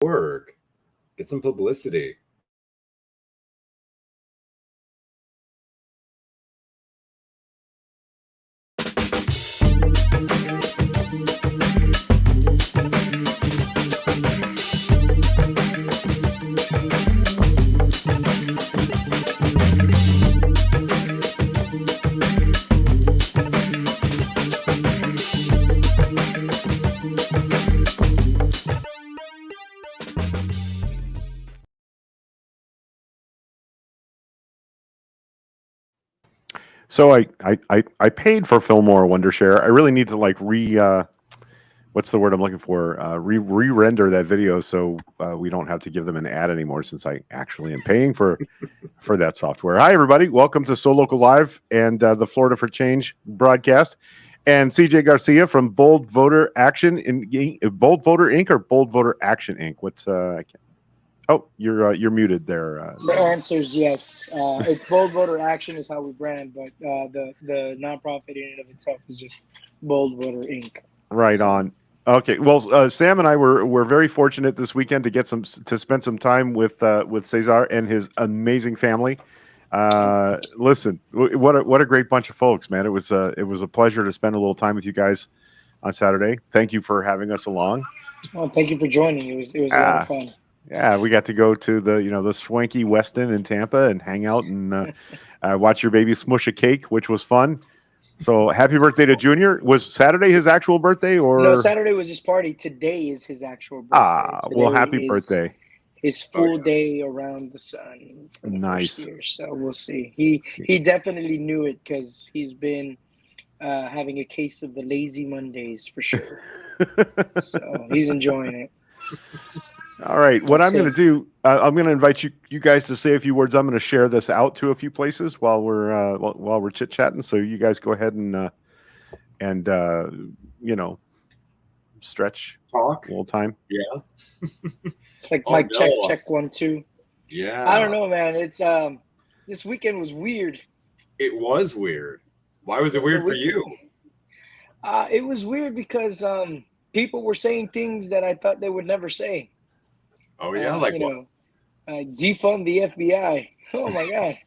Work. Get some publicity. So I paid for Fillmore Wondershare. I really need to what's the word I'm looking for? Re-render that video so we don't have to give them an ad anymore, since I actually am paying for that software. Hi everybody, welcome to So Local Live and the Florida for Change broadcast. And CJ Garcia from Bold Voter Action Bold Voter Inc. or Bold Voter Action Inc. What's I can't. Oh, you're muted there. The answer is yes. It's Bold Voter Action is how we brand, but the nonprofit in and of itself is just Bold Voter Inc. Right on. Okay. Well, Sam and I were very fortunate this weekend to spend some time with Cesar and his amazing family. Listen, what a great bunch of folks, man! It was a pleasure to spend a little time with you guys on Saturday. Thank you for having us along. Well, thank you for joining. It was a lot of fun. Yeah, we got to go to the swanky Westin in Tampa and hang out and watch your baby smush a cake, which was fun. So happy birthday to Junior. Was Saturday his actual birthday, or no? Saturday was his party. Today is his actual birthday. Well, happy birthday! His full day around the sun. Nice. Year, so we'll see. He definitely knew it because he's been having a case of the lazy Mondays for sure. So he's enjoying it. All right, what I'm going to do, I'm going to invite you guys to say a few words. I'm going to share this out to a few places while we're chit chatting. So you guys go ahead and stretch, talk a little time. Yeah, it's like mic check 1 2. Yeah, I don't know, man. It's this weekend was weird. It was weird. Why was it weird for you? It was weird because people were saying things that I thought they would never say. Oh yeah, like what? Defund the FBI. Oh my god,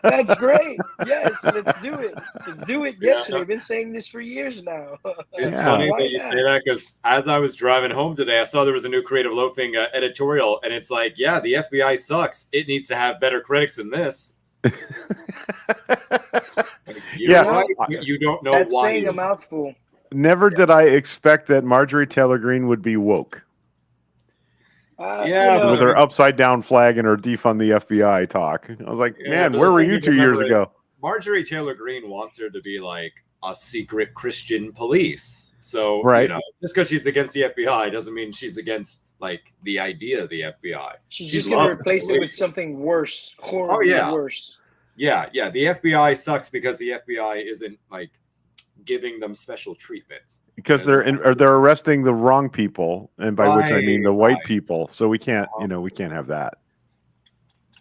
that's great. Yes, let's do it. Let's do it. Yesterday, I've been saying this for years now. It's funny that you say that because as I was driving home today, I saw there was a new Creative Loafing editorial, and it's like, yeah, the FBI sucks. It needs to have better critics than this. You don't know that's why. Saying a mouthful. Never did I expect that Marjorie Taylor Greene would be woke. With her upside down flag and her defund the FBI talk. I was like, man, where were you 2 years ago? Marjorie Taylor Greene wants her to be like a secret Christian police. So, just because she's against the FBI doesn't mean she's against like the idea of the FBI. She's just going to replace it with something worse. Horribly worse. Yeah. The FBI sucks because the FBI isn't like giving them special treatment. Because they're arresting the wrong people, and by which I mean the white people. So we can't, we can't have that.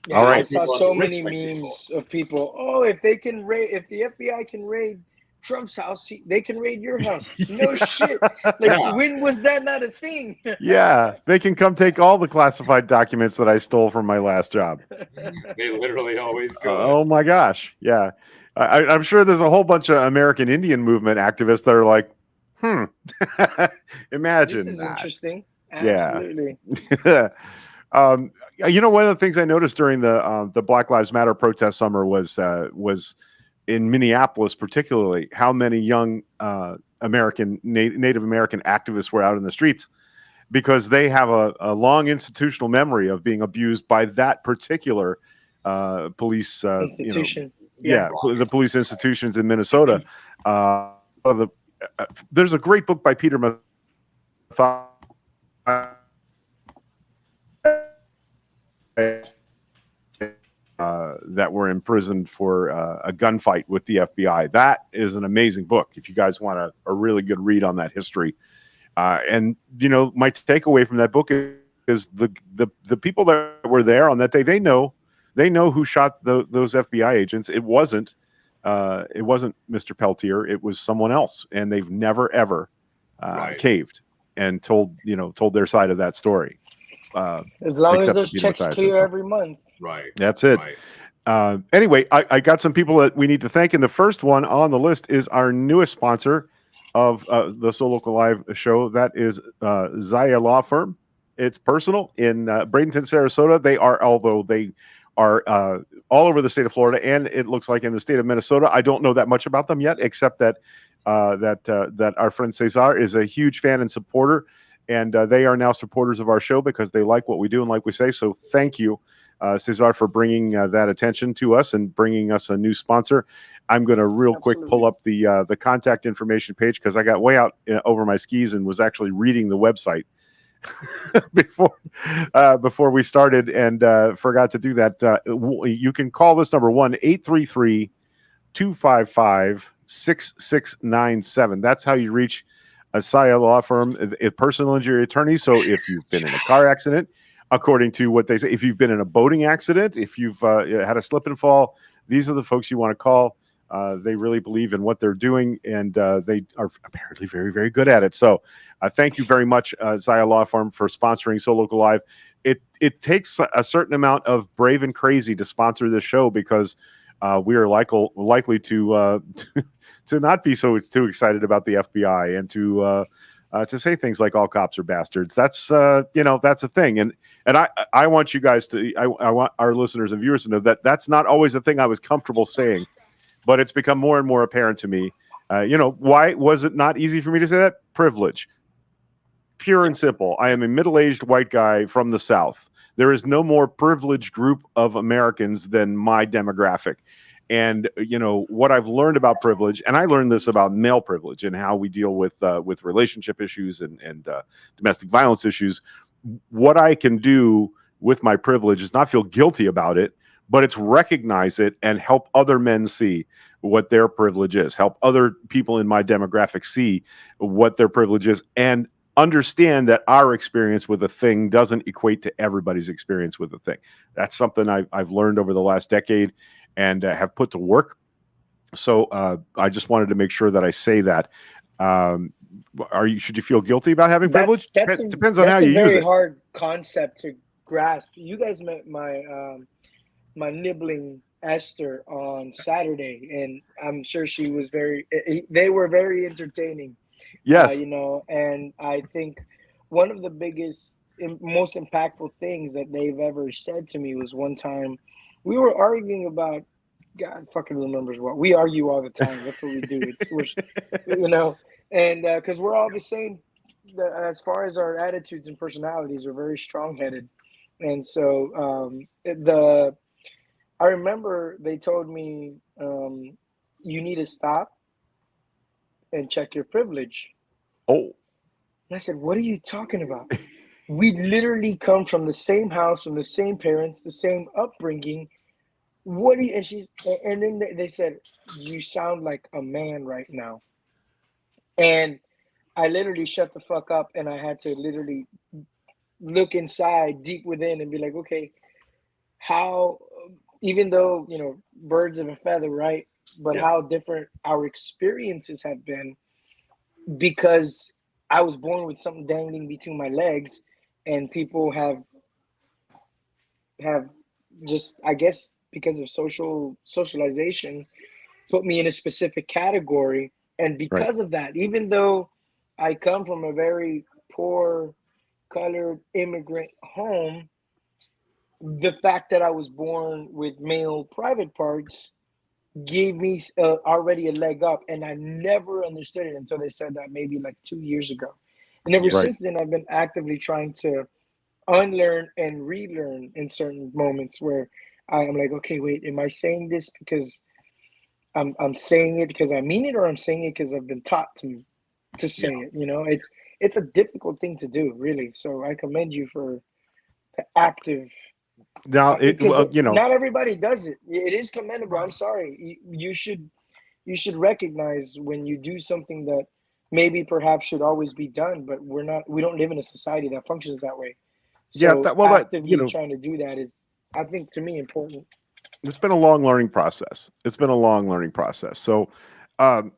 Yeah, all right. I saw so many memes of people. Oh, if the FBI can raid Trump's house, they can raid your house. No shit. When was that not a thing? Yeah, they can come take all the classified documents that I stole from my last job. They literally always go. Oh my gosh, yeah. I'm sure there's a whole bunch of American Indian movement activists that are like, imagine this is that. Interesting. Absolutely. Yeah. One of the things I noticed during the Black Lives Matter protest summer was in Minneapolis, particularly, how many young Native American activists were out in the streets, because they have a long institutional memory of being abused by that particular police institution. The police institutions in Minnesota. There's a great book by Peter that were imprisoned for a gunfight with the FBI. That is an amazing book if you guys want a really good read on that history. And my takeaway from that book is the people that were there on that day, they know who shot those FBI agents. It wasn't Mr. Peltier. It was someone else, and they've never ever caved. and told their side of that story. As long as those checks clear every month. Right. That's it. Right. Anyway, I got some people that we need to thank, and the first one on the list is our newest sponsor of the So Local Live show. That is Zaya Law Firm. It's personal in Bradenton, Sarasota. They are all over the state of Florida, and it looks like in the state of Minnesota. I don't know that much about them yet, except that that our friend Cesar is a huge fan and supporter, and they are now supporters of our show because they like what we do and like we say. So thank you, Cesar, for bringing that attention to us and bringing us a new sponsor. I'm going to real quick pull up the contact information page because I got way out over my skis and was actually reading the website before we started and forgot to do that. You can call this number 1-833-255-6697. That's how you reach Zaya Law Firm, a personal injury attorney. So if you've been in a car accident, according to what they say, if you've been in a boating accident, if you've had a slip and fall, these are the folks you want to call. They really believe in what they're doing, and they are apparently very, very good at it. So thank you very much, Zaya Law Firm, for sponsoring So Local Live. It takes a certain amount of brave and crazy to sponsor this show because we are likely to not be too excited about the FBI and to say things like all cops are bastards. That's that's a thing, and I want you guys to I want our listeners and viewers to know that that's not always the thing I was comfortable saying. But it's become more and more apparent to me. Why was it not easy for me to say that? Privilege. Pure and simple. I am a middle-aged white guy from the South. There is no more privileged group of Americans than my demographic. And, what I've learned about privilege, and I learned this about male privilege and how we deal with relationship issues and domestic violence issues. What I can do with my privilege is not feel guilty about it, but it's recognize it and help other men see what their privilege is, help other people in my demographic see what their privilege is, and understand that our experience with a thing doesn't equate to everybody's experience with a thing. That's something I've learned over the last decade and have put to work. So I just wanted to make sure that I say that. Should you feel guilty about having privilege? It depends on how you use it. That's a very hard concept to grasp. You guys met my nibbling Esther on Saturday, and I'm sure she was they were very entertaining. Yes. And I think one of the biggest, most impactful things that they've ever said to me was one time we were arguing about, God fucking remembers what. We argue all the time. That's what we do. And because we're all the same as far as our attitudes and personalities, we're very strong-headed. And so I remember they told me, you need to stop and check your privilege. Oh. And I said, what are you talking about? We literally come from the same house, from the same parents, the same upbringing. And then they said, you sound like a man right now. And I literally shut the fuck up, and I had to literally look inside deep within and be like, okay, how, even though, birds of a feather, right? But how different our experiences have been, because I was born with something dangling between my legs, and people have just, I guess, because of socialization, put me in a specific category. And because of that, even though I come from a very poor colored immigrant home, the fact that I was born with male private parts gave me already a leg up, and I never understood it until they said that maybe like 2 years ago. And ever since then, I've been actively trying to unlearn and relearn in certain moments where I'm like, okay, wait, am I saying this because I'm saying it because I mean it, or I'm saying it because I've been taught to say it? It's a difficult thing to do, really. So I commend you for the active. Now, not everybody does it. It is commendable. I'm sorry. You should recognize when you do something that maybe perhaps should always be done, but we don't live in a society that functions that way. So actively trying to do that is, I think, to me, important. It's been a long learning process. So, and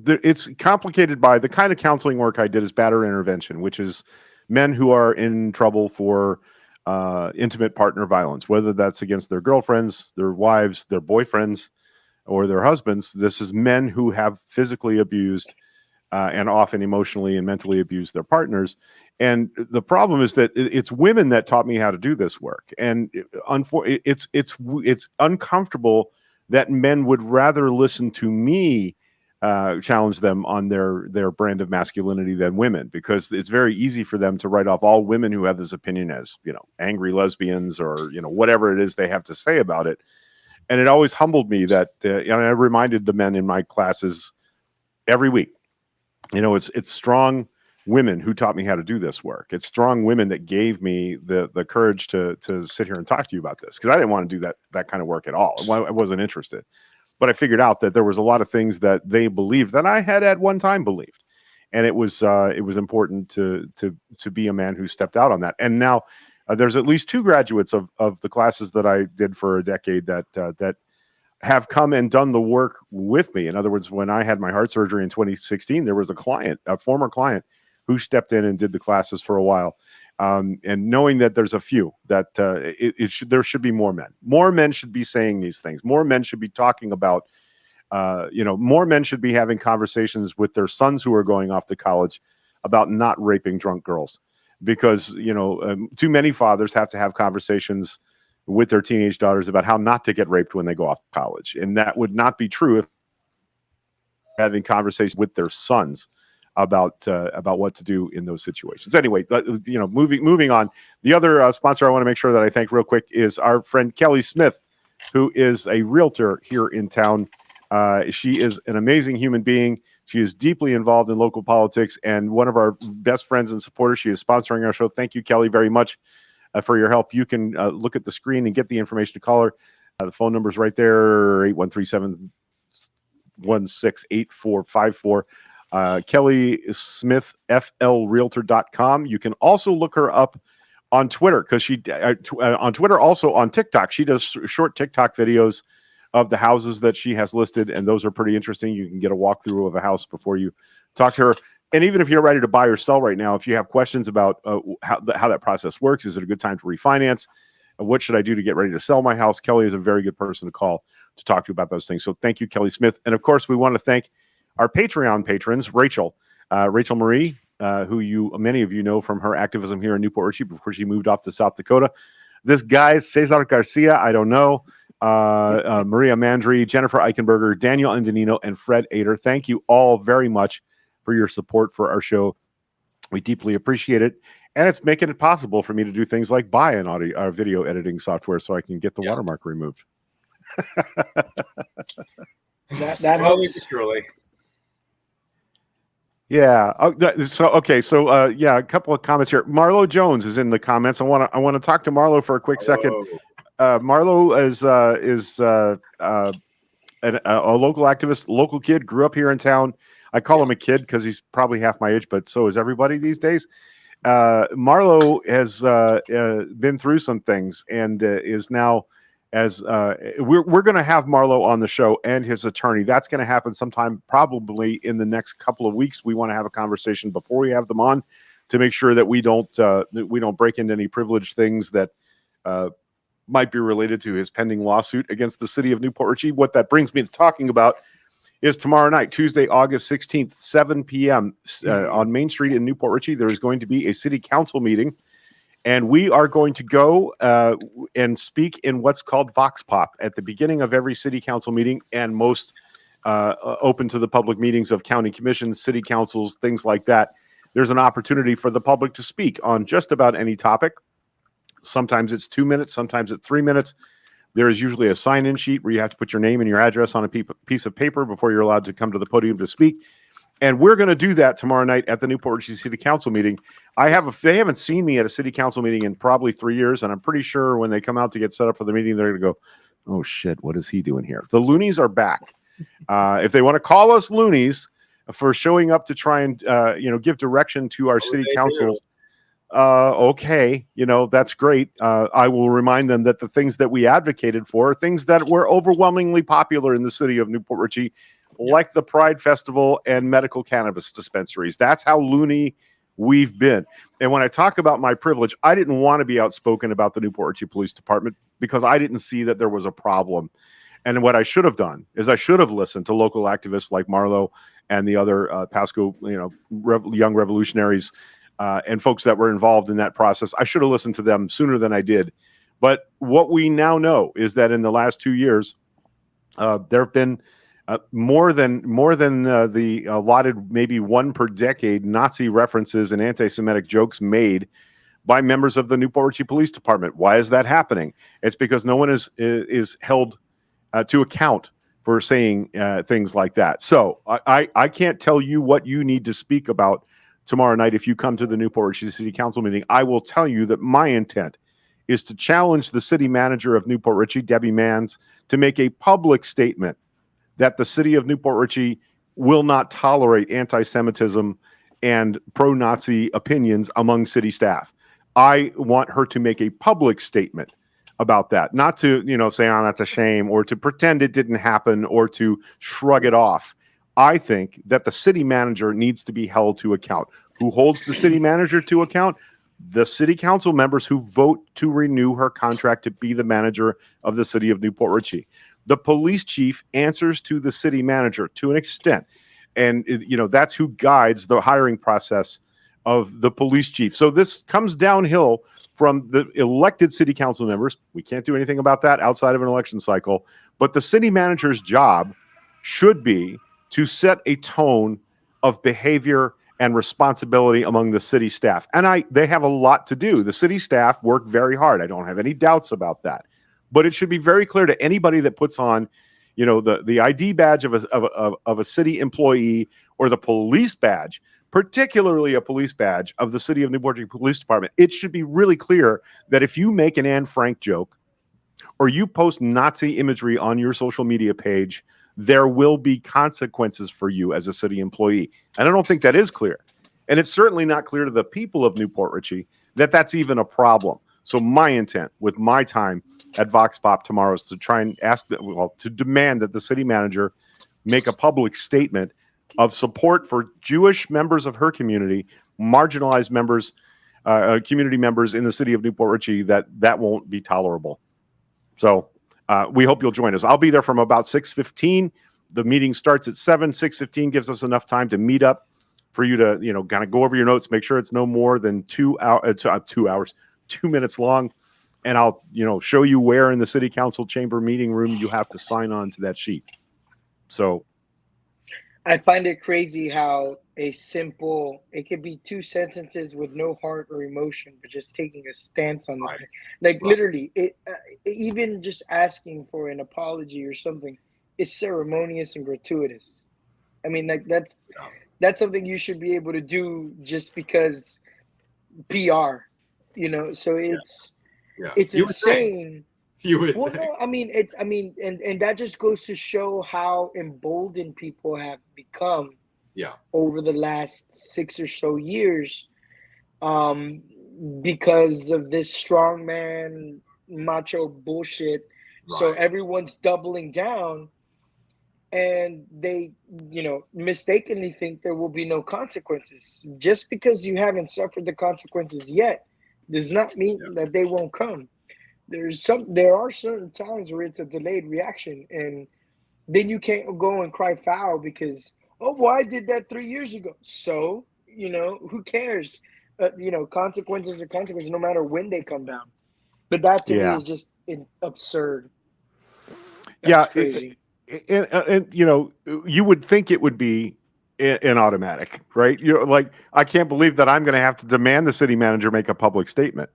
it's complicated by the kind of counseling work I did is batterer intervention, which is men who are in trouble for intimate partner violence, whether that's against their girlfriends, their wives, their boyfriends, or their husbands. This is men who have physically abused and often emotionally and mentally abused their partners. And the problem is that it's women that taught me how to do this work. And it's uncomfortable that men would rather listen to me challenge them on their brand of masculinity than women, because it's very easy for them to write off all women who have this opinion as, angry lesbians or, whatever it is they have to say about it. And it always humbled me that, I reminded the men in my classes every week, it's strong women who taught me how to do this work. It's strong women that gave me the courage to sit here and talk to you about this, because I didn't want to do that kind of work at all. I wasn't interested. But I figured out that there was a lot of things that they believed that I had at one time believed, and it was important to be a man who stepped out on that. And now there's at least 2 graduates of the classes that I did for a decade that have come and done the work with me. In other words, when I had my heart surgery in 2016, there was a former client, who stepped in and did the classes for a while. And knowing that there's a few that there should be more men. More men should be saying these things. More men should be talking about, more men should be having conversations with their sons who are going off to college about not raping drunk girls, because, too many fathers have to have conversations with their teenage daughters about how not to get raped when they go off to college. And that would not be true if having conversations with their sons about what to do in those situations. Anyway, moving on. The other sponsor I want to make sure that I thank real quick is our friend Kelly Smith, who is a realtor here in town. She is an amazing human being. She is deeply involved in local politics and one of our best friends and supporters. She is sponsoring our show. Thank you, Kelly, very much for your help. You can look at the screen and get the information to call her. The phone number is right there, 813-716-8454. Kelly Smith, flrealtor.com. You can also look her up on Twitter, because she on Twitter, also on TikTok. She does short TikTok videos of the houses that she has listed, and those are pretty interesting. You can get a walkthrough of a house before you talk to her. And even if you're ready to buy or sell right now, if you have questions about how that process works, is it a good time to refinance? What should I do to get ready to sell my house? Kelly is a very good person to call to talk to about those things. So thank you, Kelly Smith. And of course, we want to thank our Patreon patrons, Rachel Marie, who many of you know from her activism here in Newport Richey before she moved off to South Dakota. This guy, Cesar Garcia, I don't know, Maria Mandry, Jennifer Eichenberger, Daniel Andanino, and Fred Ader. Thank you all very much for your support for our show. We deeply appreciate it. And it's making it possible for me to do things like buy an video editing software so I can get the watermark removed. that helps. Surely. Yeah. So a couple of comments here. Marlo Jones is in the comments. I want to talk to Marlo for a quick second. Marlo is a local activist, local kid, grew up here in town. I call him a kid because he's probably half my age, but so is everybody these days. Marlo has been through some things and is now, as we're going to have Marlo on the show and his attorney. That's going to happen sometime probably in the next couple of weeks. We want to have a conversation before we have them on to make sure that we don't break into any privileged things that might be related to his pending lawsuit against the city of Newport Richey. What that brings me to talking about is tomorrow night, Tuesday, August 16th, 7 p.m. On Main Street in Newport Richey. There is going to be a city council meeting. And we are going to go and speak in what's called Vox Pop at the beginning of every city council meeting, and most open to the public meetings of county commissions, city councils, things like that. There's an opportunity for the public to speak on just about any topic. Sometimes it's 2 minutes, sometimes it's 3 minutes. There is usually a sign-in sheet where you have to put your name and your address on a piece of paper before you're allowed to come to the podium to speak. And we're going to do that tomorrow night at the Newport Richey City Council meeting. They haven't seen me at a city council meeting in probably 3 years, and I'm pretty sure when they come out to get set up for the meeting, they're going to go, "Oh shit, what is he doing here?" The loonies are back. If they want to call us loonies for showing up to try and give direction to our city councils, okay, that's great. I will remind them that the things that we advocated for are things that were overwhelmingly popular in the city of Newport Richey like the Pride Festival and medical cannabis dispensaries. That's how loony we've been. And when I talk about my privilege, I didn't want to be outspoken about the Newport Richey Police Department because I didn't see that there was a problem. And what I should have done is I should have listened to local activists like Marlo and the other Pasco, young revolutionaries and folks that were involved in that process. I should have listened to them sooner than I did. But what we now know is that in the last 2 years, there have been more than the allotted maybe one per decade Nazi references and anti-Semitic jokes made by members of the Newport Richey Police Department. Why is that happening? It's because no one is held to account for saying things like that. So I can't tell you what you need to speak about tomorrow night if you come to the Newport Richey City Council meeting. I will tell you that my intent is to challenge the city manager of Newport Richey, Debbie Manns, to make a public statement that the city of Newport Richey will not tolerate anti-Semitism and pro-Nazi opinions among city staff. I want her to make a public statement about that, not to, say, oh, that's a shame, or to pretend it didn't happen, or to shrug it off. I think that the city manager needs to be held to account. Who holds the city manager to account? The city council members who vote to renew her contract to be the manager of the city of Newport Richey. The police chief answers to the city manager to an extent. And, that's who guides the hiring process of the police chief. So this comes downhill from the elected city council members. We can't do anything about that outside of an election cycle. But the city manager's job should be to set a tone of behavior and responsibility among the city staff. And they have a lot to do. The city staff work very hard. I don't have any doubts about that. But it should be very clear to anybody that puts on, the ID badge of a city employee, or the police badge, particularly a police badge of the city of Newport Richey Police Department. It should be really clear that if you make an Anne Frank joke or you post Nazi imagery on your social media page, there will be consequences for you as a city employee. And I don't think that is clear. And it's certainly not clear to the people of Newport Richey that that's even a problem. So my intent with my time at Vox Pop tomorrow is to try and to demand that the city manager make a public statement of support for Jewish members of her community, marginalized members, community members in the city of Newport Richey, that won't be tolerable. So we hope you'll join us. I'll be there from about 6:15. The meeting starts at 7. 6:15 gives us enough time to meet up for you to, kind of go over your notes, make sure it's no more than 2 minutes long. And I'll, show you where in the city council chamber meeting room you have to sign on to that sheet. So I find it crazy how it could be 2 sentences with no heart or emotion, but just taking a stance on it. Like literally, even just asking for an apology or something is ceremonious and gratuitous. I mean, like that's something you should be able to do just because PR, so it's insane. No, and that just goes to show how emboldened people have become over the last 6 or so years, because of this strongman macho bullshit. Right. So everyone's doubling down, and they, mistakenly think there will be no consequences. Just because you haven't suffered the consequences yet does not mean that they won't come. There are certain times where it's a delayed reaction, and then you can't go and cry foul because, I did that 3 years ago. So, who cares? Consequences are consequences no matter when they come down. But that to me is just absurd. That's crazy. And you would think it would be an automatic, right? Like, I can't believe that I'm going to have to demand the city manager make a public statement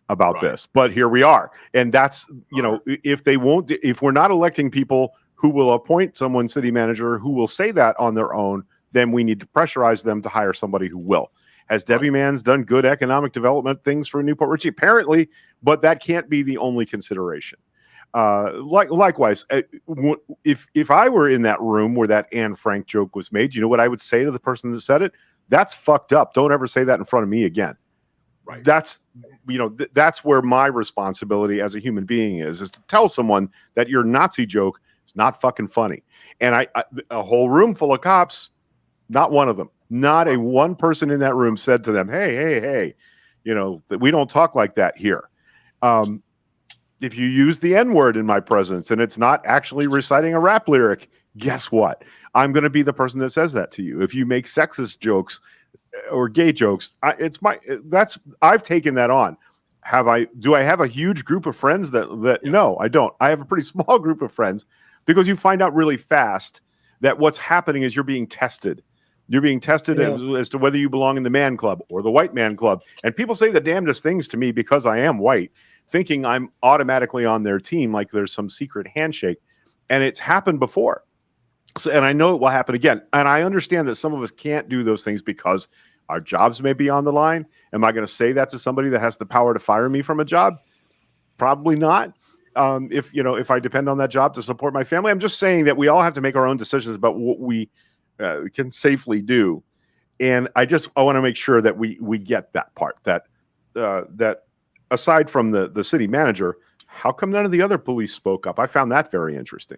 about this, but here we are. And that's, if we're not electing people who will appoint someone city manager who will say that on their own, then we need to pressurize them to hire somebody who will. Has Debbie Manns done good economic development things for Newport Richey? Apparently, but that can't be the only consideration. Likewise, if I were in that room where that Anne Frank joke was made, you know what I would say to the person that said it? That's fucked up. Don't ever say that in front of me again. Right. That's, that's where my responsibility as a human being is to tell someone that your Nazi joke It's not fucking funny. And a whole room full of cops, not one of them, not a one person in that room said to them, hey, we don't talk like that here. If you use the N-word in my presence and it's not actually reciting a rap lyric, guess what? I'm going to be the person that says that to you. If you make sexist jokes or gay jokes, I've taken that on. Do I have a huge group of friends that no, I don't. I have a pretty small group of friends, because you find out really fast that what's happening is you're being tested. You're being tested as to whether you belong in the man club or the white man club. And people say the damnedest things to me because I am white, thinking I'm automatically on their team, like there's some secret handshake. And it's happened before. So, and I know it will happen again. And I understand that some of us can't do those things because our jobs may be on the line. Am I going to say that to somebody that has the power to fire me from a job? Probably not. If I depend on that job to support my family, I'm just saying that we all have to make our own decisions about what we can safely do. And I want to make sure that we get that part, that aside from the city manager, how come none of the other police spoke up? I found that very interesting.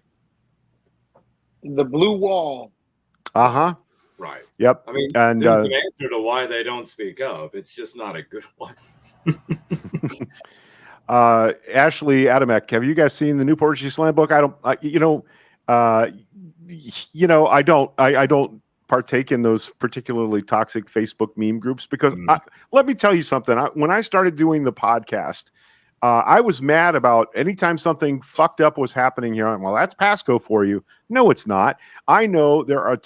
The blue wall. Uh-huh. Right. Yep. I mean, and there's an answer to why they don't speak up. It's just not a good one. Ashley Adamek, have you guys seen the Newport Richey slam book? I don't partake in those particularly toxic Facebook meme groups because let me tell you something. When I started doing the podcast, I was mad about anytime something fucked up was happening here. Well, that's Pasco for you. No, it's not. I know there are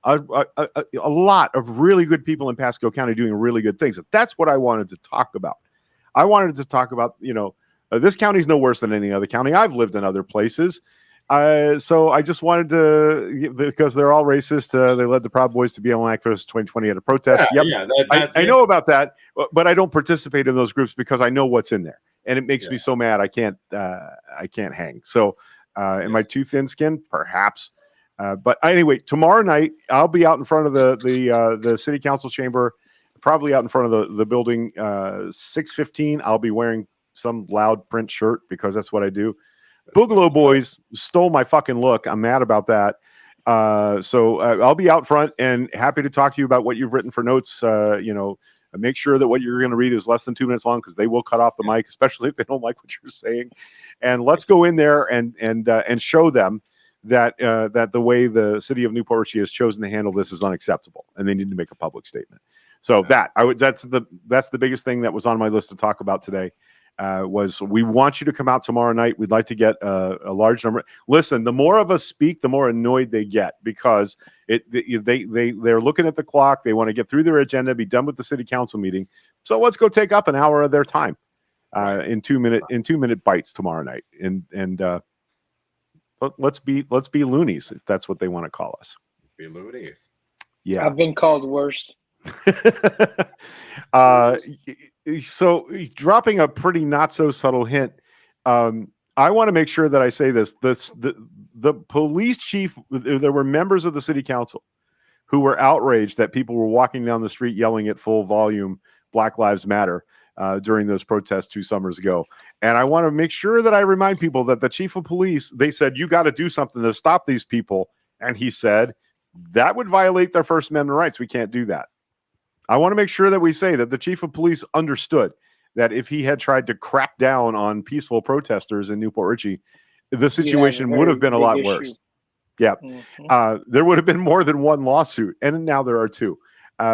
a lot of really good people in Pasco County doing really good things. That's what I wanted to talk about. I wanted to talk about, this county's no worse than any other county. I've lived in other places. So I just wanted to, because they're all racist, they led the Proud Boys to BLM activists 2020 at a protest. I know about that, but I don't participate in those groups because I know what's in there. And it makes me so mad I can't hang. So am I too thin-skinned? Perhaps. But anyway, tomorrow night, I'll be out in front of the city council chamber, probably out in front of the building, 6:15. I'll be wearing some loud print shirt because that's what I do. Boogaloo Boys stole my fucking look. I'm mad about that. So I'll be out front and happy to talk to you about what you've written for notes. Make sure that what you're going to read is less than 2 minutes long because they will cut off the mic, especially if they don't like what you're saying. And let's go in there and show them that the way the city of Newport Richey has chosen to handle this is unacceptable, and they need to make a public statement. So that's the biggest thing that was on my list to talk about today. Was we want you to come out tomorrow night. We'd like to get a large number. Listen, the more of us speak, the more annoyed they get because they're looking at the clock. They want to get through their agenda, be done with the city council meeting. So let's go take up an hour of their time in 2 minute bites tomorrow night. And let's be loonies if that's what they want to call us. Be loonies. Yeah, I've been called worse. So dropping a pretty not so subtle hint, I want to make sure that I say this. The police chief, there were members of the city council who were outraged that people were walking down the street yelling at full volume Black Lives Matter during those protests 2 summers ago. And I want to make sure that I remind people that the chief of police, they said, you got to do something to stop these people. And he said, that would violate their First Amendment rights. We can't do that. I want to make sure that we say that the chief of police understood that if he had tried to crack down on peaceful protesters in Newport Richey, the situation would have been a lot worse. Yeah. Mm-hmm. There would have been more than one lawsuit, and now there are 2.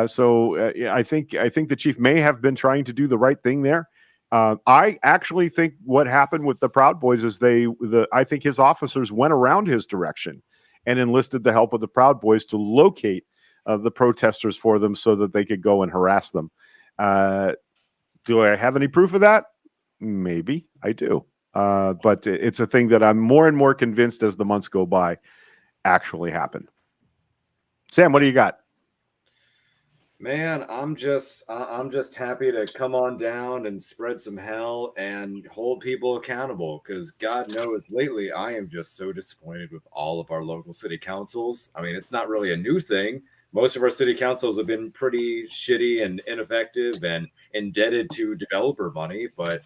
So I think the chief may have been trying to do the right thing there. I actually think what happened with the Proud Boys is I think his officers went around his direction and enlisted the help of the Proud Boys to locate the protesters for them so that they could go and harass them. Do I have any proof of that? Maybe I do. But it's a thing that I'm more and more convinced as the months go by actually happened. Sam, what do you got? Man, I'm just happy to come on down and spread some hell and hold people accountable because God knows lately I am just so disappointed with all of our local city councils. I mean, it's not really a new thing. Most of our city councils have been pretty shitty and ineffective and indebted to developer money. But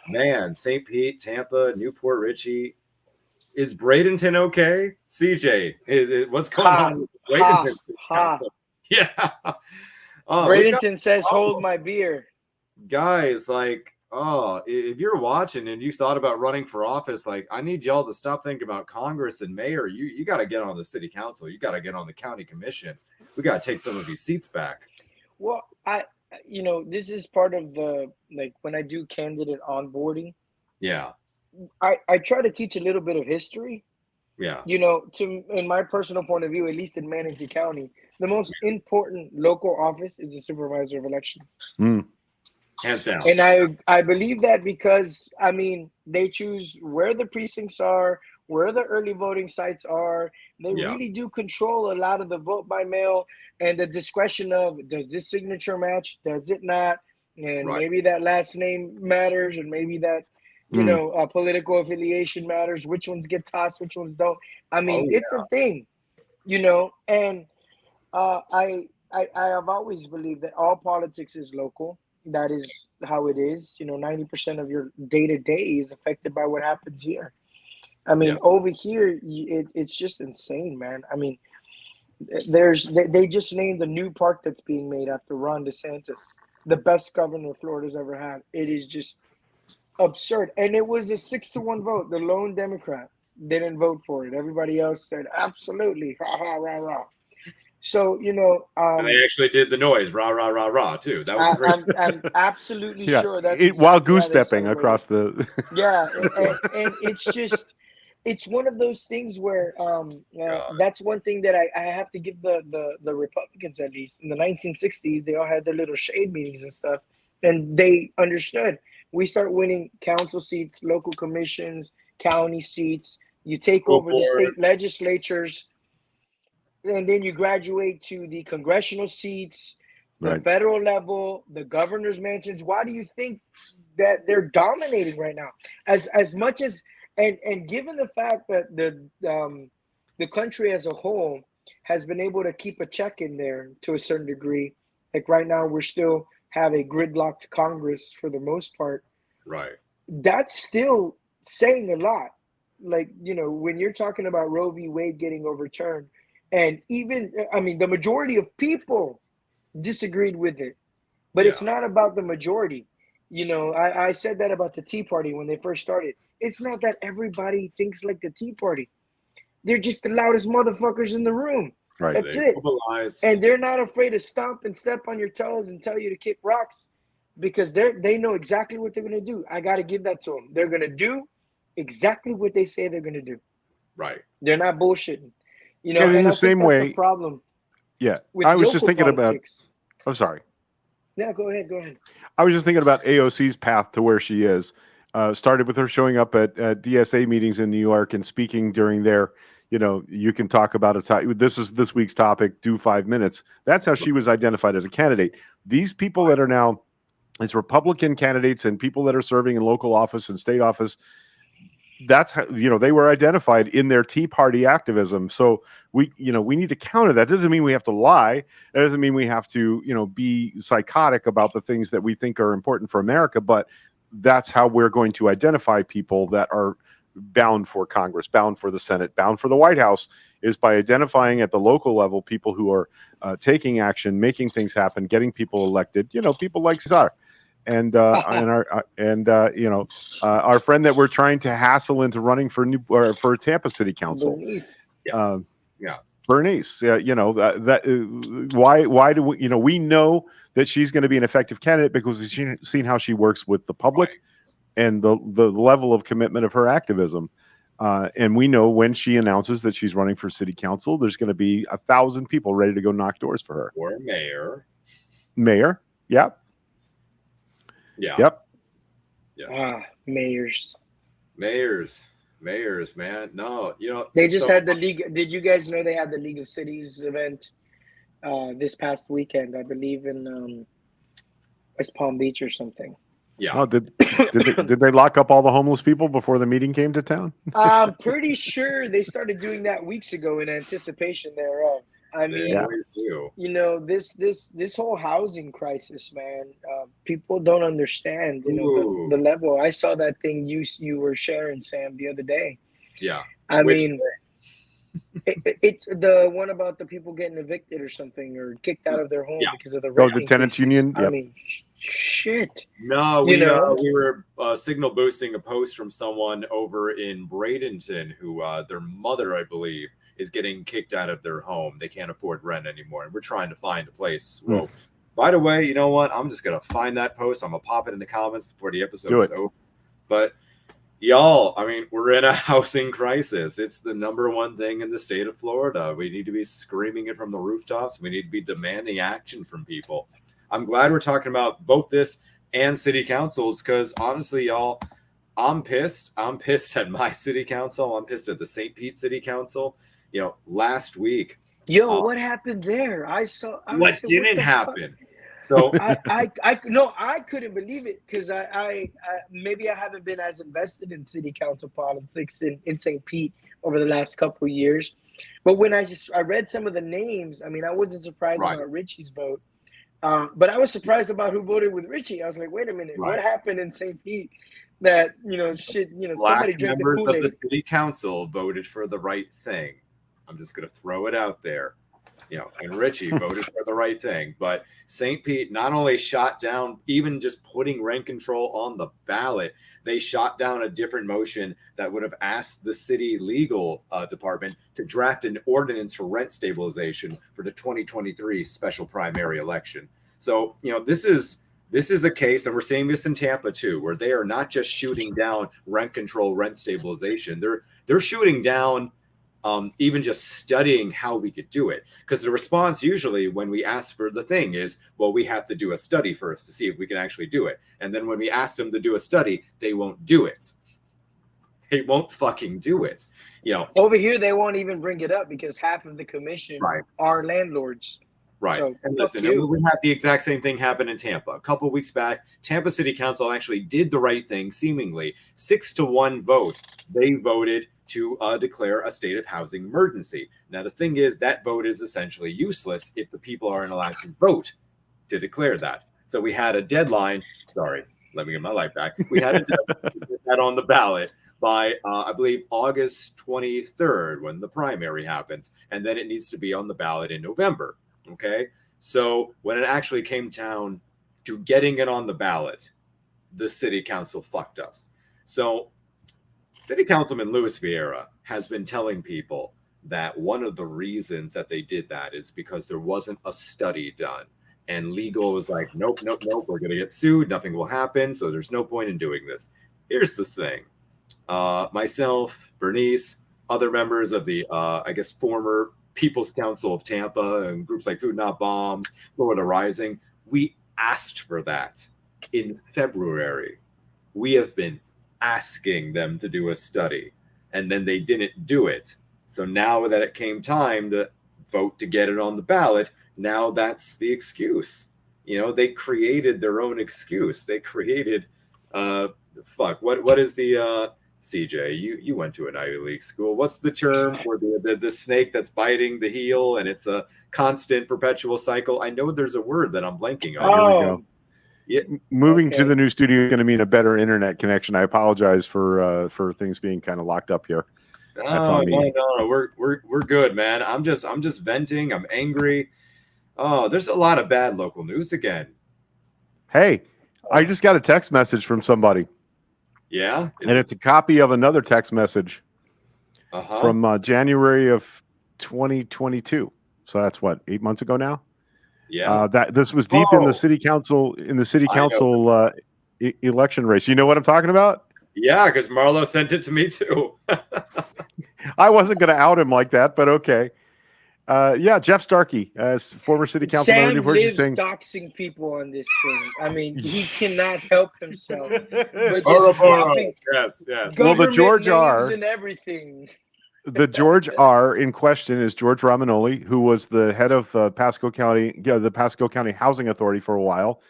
man, St. Pete, Tampa, Newport Richey, Is Bradenton okay? CJ, what's going on with Bradenton City Council? Yeah. Bradenton says, hold my beer. Guys, like, if you're watching and you thought about running for office, like, I need y'all to stop thinking about Congress and mayor. You got to get on the city council. You got to get on the county commission. We got to take some of these seats back. Well, this is part of the, like, when I do candidate onboarding. Yeah. I try to teach a little bit of history. Yeah. In my personal point of view, at least in Manatee County, the most important local office is the supervisor of elections. Hands down. And I believe that because, they choose where the precincts are, where the early voting sites are. They really do control a lot of the vote by mail and the discretion of, does this signature match? Does it not? And maybe that last name matters, and maybe that, political affiliation matters. Which ones get tossed, which ones don't. It's a thing, and I have always believed that all politics is local. That is how it is. 90% of your day-to-day is affected by what happens here. Over here, it's just insane, man. They just named a new park that's being made after Ron DeSantis, the best governor Florida's ever had. It is just absurd. And it was a 6-1 vote. The lone Democrat didn't vote for it. Everybody else said, absolutely, rah, rah, rah, rah. So, and they actually did the noise, rah, rah, rah, rah, too. That was great. I'm absolutely sure that's exactly while goose-stepping across the... Yeah, and it's just... It's one of those things where that's one thing that I have to give the Republicans, at least. In the 1960s, they all had their little shade meetings and stuff, and they understood. We start winning council seats, local commissions, county seats. You take over the state legislatures, and then you graduate to the congressional seats, the federal level, the governor's mansions. Why do you think that they're dominating right now? As much as... And given the fact that the country as a whole has been able to keep a check in there to a certain degree, like right now we're still have a gridlocked Congress for the most part. Right. That's still saying a lot. Like, when you're talking about Roe v. Wade getting overturned, and even, the majority of people disagreed with it, but it's not about the majority. I said that about the Tea Party when they first started. It's not that everybody thinks like the Tea Party. They're just the loudest motherfuckers in the room. Right. That's it. And they're not afraid to stomp and step on your toes and tell you to kick rocks, because they know exactly what they're going to do. I got to give that to them. They're going to do exactly what they say they're going to do. Right. They're not bullshitting. And in the same way, the problem. Yeah. I was just thinking politics. I'm sorry. Yeah, go ahead. I was just thinking about AOC's path to where she is. Started with her showing up at DSA meetings in New York and speaking during their, you can talk about it. This is this week's topic, do 5 minutes. That's how she was identified as a candidate. These people that are now as Republican candidates and people that are serving in local office and state office, that's how, they were identified in their Tea Party activism. So we need to counter that. Doesn't mean we have to lie. That doesn't mean we have to, be psychotic about the things that we think are important for America, but that's how we're going to identify people that are bound for Congress, bound for the Senate, bound for the White House, is by identifying at the local level people who are taking action, making things happen, getting people elected. People like Cesar and our friend that we're trying to hassle into running for Tampa City Council. Bernice. Bernice. Why do we? We know that she's going to be an effective candidate because we've seen how she works with the public and the level of commitment of her activism. And we know when she announces that she's running for city council, there's going to be 1,000 people ready to go knock doors for her. Or mayor. Mayor. Yep. Yeah. Yep. Yeah. Mayors, man. No, they just had the League. Did you guys know they had the League of Cities event this past weekend? I believe in West Palm Beach or something. Yeah. Oh, did they lock up all the homeless people before the meeting came to town? I'm pretty sure they started doing that weeks ago in anticipation thereof. This whole housing crisis, man. People don't understand, the level. I saw that thing you were sharing, Sam, the other day. Yeah. I mean, it's the one about the people getting evicted or something, or kicked out of their home because of the rent the tenants increases. union. I mean, shit. No, we were signal boosting a post from someone over in Bradenton who their mother, I believe, is getting kicked out of their home. They can't afford rent anymore, and we're trying to find a place. Well, by the way, you know what? I'm just gonna find that post. I'm gonna pop it in the comments before the episode is over. But y'all, I mean, we're in a housing crisis. It's the number one thing in the state of Florida. We need to be screaming it from the rooftops. We need to be demanding action from people. I'm glad we're talking about both this and city councils because honestly, y'all, I'm pissed. I'm pissed at my city council. I'm pissed at the St. Pete City Council. You know, last week. Yo, what happened there? What didn't happen? So I couldn't believe it because I maybe I haven't been as invested in city council politics in St. Pete over the last couple of years. But when I read some of the names, I mean, I wasn't surprised about Richey's vote. But I was surprised about who voted with Richey. I was like, wait a minute, what happened in St. Pete that, somebody drank the Kool-Aid? Members of the city council voted for the right thing. I'm just going to throw it out there. And Richey voted for the right thing. But St. Pete not only shot down even just putting rent control on the ballot, they shot down a different motion that would have asked the city legal department to draft an ordinance for rent stabilization for the 2023 special primary election. So, this is a case, and we're seeing this in Tampa too, where they are not just shooting down rent control, rent stabilization. They're shooting down even just studying how we could do it. Because the response usually when we ask for the thing is, well, we have to do a study first to see if we can actually do it. And then when we ask them to do a study, they won't do it. They won't fucking do it. Over here, they won't even bring it up because half of the commission are landlords. Right. So, and listen, we had the exact same thing happen in Tampa. A couple of weeks back, Tampa City Council actually did the right thing, seemingly 6-1 vote. They voted to declare a state of housing emergency. Now, the thing is, that vote is essentially useless if the people aren't allowed to vote to declare that. So we had a deadline. Sorry, let me get my light back. We had a deadline to get that on the ballot by, I believe, August 23rd when the primary happens. And then it needs to be on the ballot in November. Okay. So when it actually came down to getting it on the ballot, the city council fucked us. So City Councilman Luis Vieira has been telling people that one of the reasons that they did that is because there wasn't a study done. And legal was like, nope, we're going to get sued. Nothing will happen. So there's no point in doing this. Here's the thing. Myself, Bernice, other members of the, former People's Council of Tampa and groups like Food Not Bombs, Florida Rising, we asked for that in February. We have been asking them to do a study, and then they didn't do it. So now that it came time to vote to get it on the ballot, now that's the excuse. They created their own excuse. They created what is the CJ, you went to an Ivy League school. What's the term for the snake that's biting the heel and it's a constant perpetual cycle? I know there's a word that I'm blanking on. Here we go. Yeah, moving to the new studio is going to mean a better internet connection. I apologize for things being kind of locked up here. That's on me. No, we're good, man. I'm just venting. I'm angry. Oh, there's a lot of bad local news again. Hey, I just got a text message from somebody. Yeah, and it's a copy of another text message from January of 2022. So that's what, 8 months ago now. Yeah, that this was deep in the city council election race. You know what I'm talking about? Yeah, because Marlo sent it to me too. I wasn't going to out him like that, but okay. Jeff Starkey, as former city council member, lives doxing people on this thing. I mean, he cannot help himself. But yes. Well, the George R. and everything. The George R. in question is George Romanoli, who was the head of Pasco County, the Pasco County Housing Authority for a while,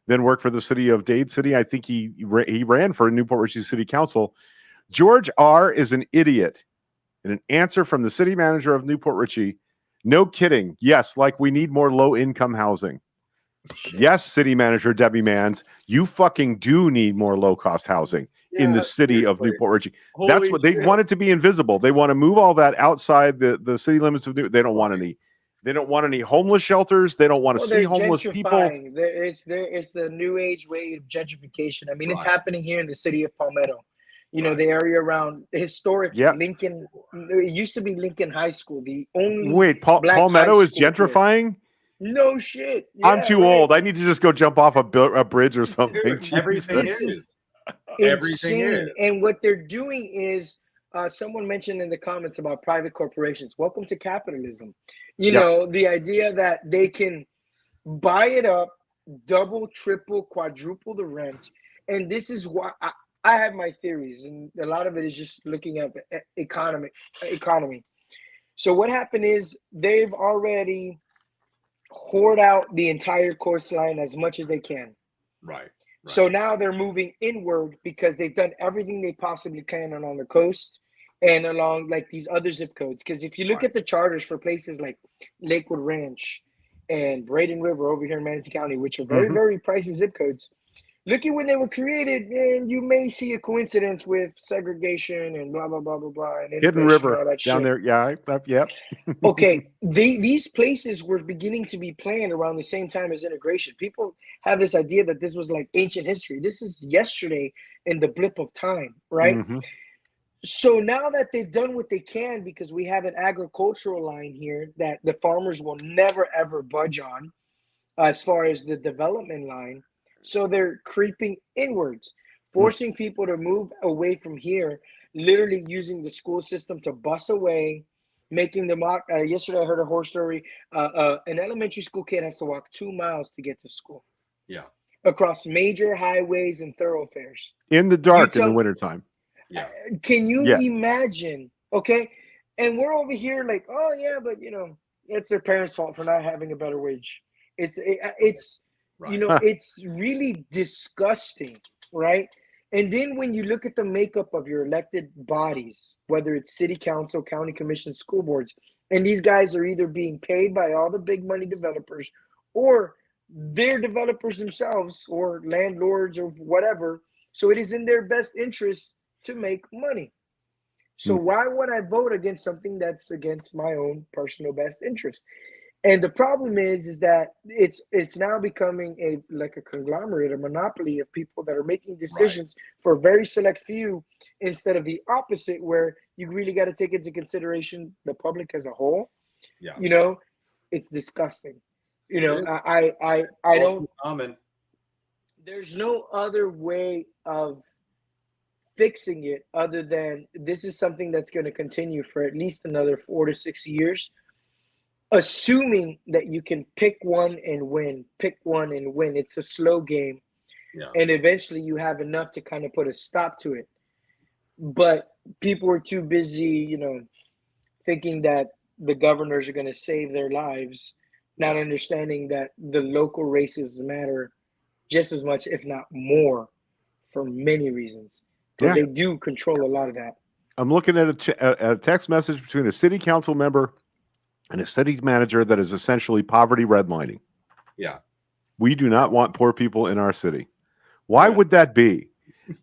then worked for the city of Dade City. I think he ran for Newport Richey City Council. George R. is an idiot. And an answer from the city manager of Newport Richey, no kidding. Yes, like we need more low-income housing. Yes, city manager Debbie Mans, you fucking do need more low-cost housing in the city of Newport Richey. That's what they want it to be invisible. They want to move all that outside the city limits of Newport. They don't want any. They don't want any homeless shelters. They don't want to see homeless people. It's the new age way of gentrification. I mean, it's happening here in the city of Palmetto. You know, the area around historic Lincoln. It used to be Lincoln High School. The only Palmetto is gentrifying. No shit. Yeah, I'm too old. I need to just go jump off a bridge or something. Dude, everything is insane. And what they're doing is, someone mentioned in the comments about private corporations. Welcome to capitalism. You know, the idea that they can buy it up, double, triple, quadruple the rent. And this is why I have my theories, and a lot of it is just looking at the economy. So what happened is they've already hoard out the entire coastline as much as they can. Right. So now they're moving inward because they've done everything they possibly can along the coast and along like these other zip codes. Because if you look at the charters for places like Lakewood Ranch and Braden River over here in Manatee County, which are very, very pricey zip codes, look at when they were created, and you may see a coincidence with segregation and blah, blah, blah, blah, blah. And Hidden River down there. Yeah. Yep. Okay. These places were beginning to be planned around the same time as integration. People have this idea that this was like ancient history. This is yesterday in the blip of time, right? So now that they've done what they can, because we have an agricultural line here that the farmers will never, ever budge on as far as the development line. So they're creeping inwards, forcing people to move away from here, literally using the school system to bus away, making them walk. Yesterday I heard a horror story. An elementary school kid has to walk 2 miles to get to school. Yeah. Across major highways and thoroughfares. In the dark in the wintertime. Yeah. Can you imagine? Okay. And we're over here like, oh yeah, but you know, it's their parents' fault for not having a better wage. It's you know, it's really disgusting, right? And then when you look at the makeup of your elected bodies, whether it's city council, county commission, school boards, and these guys are either being paid by all the big money developers or they're developers themselves or landlords or whatever. So it is in their best interest to make money. So why would I vote against something that's against my own personal best interest? And the problem is that it's now becoming a conglomerate, a monopoly of people that are making decisions for a very select few instead of the opposite, where you really got to take into consideration the public as a whole. Yeah. You know, it's disgusting. You know, I don't. Common. There's no other way of fixing it other than this is something that's going to continue for at least another 4 to 6 years. Assuming that you can pick one and win. It's a slow game. Yeah. And eventually you have enough to kind of put a stop to it. But people are too busy, you know, thinking that the governors are going to save their lives, not understanding that the local races matter just as much, if not more, for many reasons. Because they do control a lot of that. I'm looking at a text message between a city council member and a city manager that is essentially poverty redlining. Yeah. We do not want poor people in our city. Why would that be?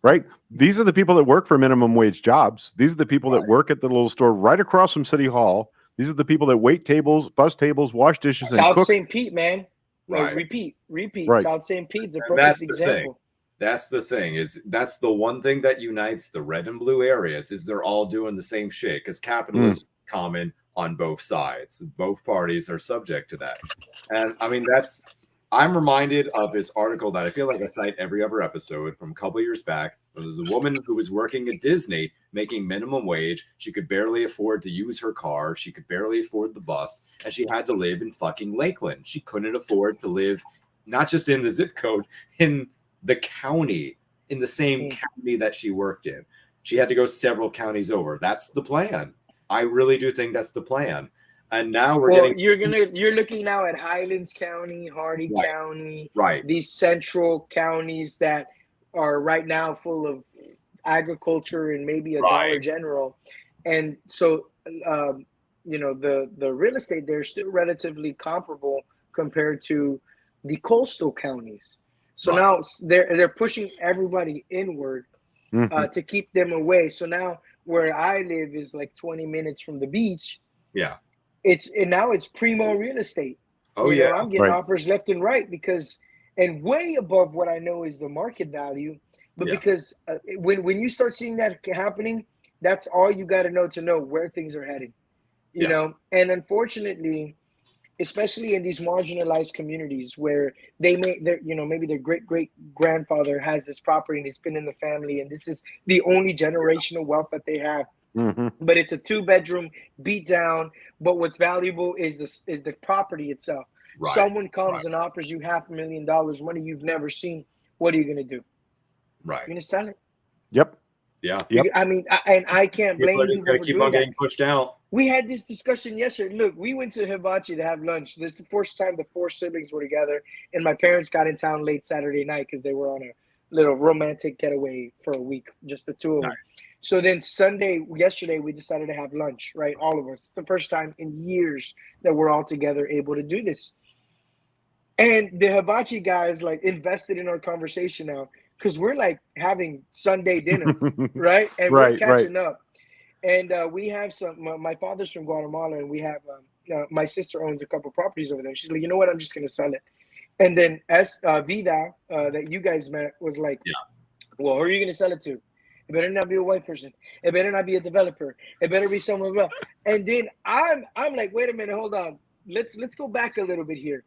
Right? These are the people that work for minimum wage jobs. These are the people that work at the little store right across from City Hall. These are the people that wait tables, bus tables, wash dishes, and cook. South St. Pete, man. Like, repeat. Right. South St. Pete's a perfect example. That's the thing, is that's the one thing that unites the red and blue areas, is they're all doing the same shit, because capitalism is common on both sides. Both parties are subject to that. And I mean, I'm reminded of this article that I feel like I cite every other episode from a couple years back. There was a woman who was working at Disney making minimum wage. She could barely afford to use her car. She could barely afford the bus, and she had to live in fucking Lakeland. She couldn't afford to live not just in the zip code, in the county, in the same county that she worked in. She had to go several counties over. That's the plan. I really do think that's the plan. And now you're looking now at Highlands County, Hardy County, these central counties that are right now full of agriculture and maybe a Dollar General. And so you know, the real estate there is still relatively comparable compared to the coastal counties. So now they're pushing everybody inward to keep them away. So now where I live is like 20 minutes from the beach. Yeah. Now it's primo real estate. Oh, you know, yeah. I'm getting offers left and right because, and way above what I know is the market value. But because when you start seeing that happening, that's all you got to know where things are heading. You know, and unfortunately, especially in these marginalized communities where maybe their great grandfather has this property and it's been in the family, and this is the only generational wealth that they have. But it's a 2-bedroom beat down. But what's valuable is the property itself. Right. Someone comes and offers you $500,000, money you've never seen. What are you going to do? Right. You're going to sell it. Yep. Yeah. I mean, I can't blame people people for keep doing on getting pushed out. We had this discussion yesterday. Look, we went to Hibachi to have lunch. This is the first time the 4 siblings were together, and my parents got in town late Saturday night because they were on a little romantic getaway for a week, just the 2 of them. So then yesterday, we decided to have lunch, right? All of us. It's the first time in years that we're all together able to do this. And the Hibachi guys like invested in our conversation now because we're like having Sunday dinner, right? And we're catching up. And we have my father's from Guatemala, and we have my sister owns a couple properties over there. She's like, you know what? I'm just going to sell it. And then Vida, that you guys met, was like, well, who are you going to sell it to? It better not be a white person. It better not be a developer. It better be someone else. And then I'm like, wait a minute, hold on. Let's go back a little bit here.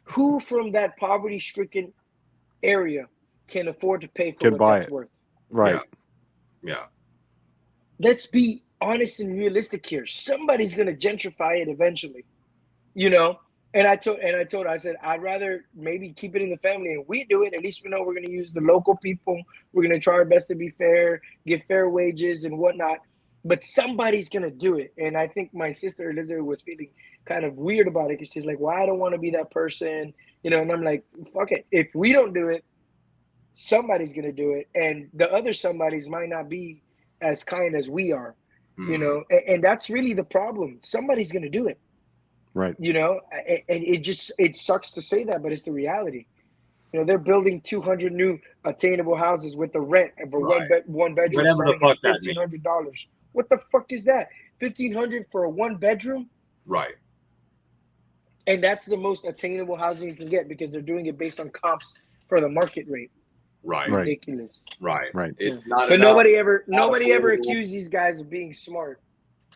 Who from that poverty-stricken area can afford to pay for what that's worth? Right. Yeah. Let's be honest and realistic here. Somebody's going to gentrify it eventually, you know? And I told her, I said, I'd rather maybe keep it in the family and we do it. At least we know we're going to use the local people. We're going to try our best to be fair, give fair wages and whatnot. But somebody's going to do it. And I think my sister Elizabeth was feeling kind of weird about it because she's like, well, I don't want to be that person, you know? And I'm like, fuck it. If we don't do it, somebody's going to do it. And the other somebodies might not be as kind as we are, you know? And that's really the problem. Somebody's going to do it. Right. You know, and it sucks to say that, but it's the reality. You know, they're building 200 new attainable houses with the rent for one bedroom starting at $1,500. What the fuck is that? $1,500 for a 1 bedroom? Right. And that's the most attainable housing you can get because they're doing it based on comps for the market rate. Right. Ridiculous. Right. It's not. But nobody ever accused these guys of being smart.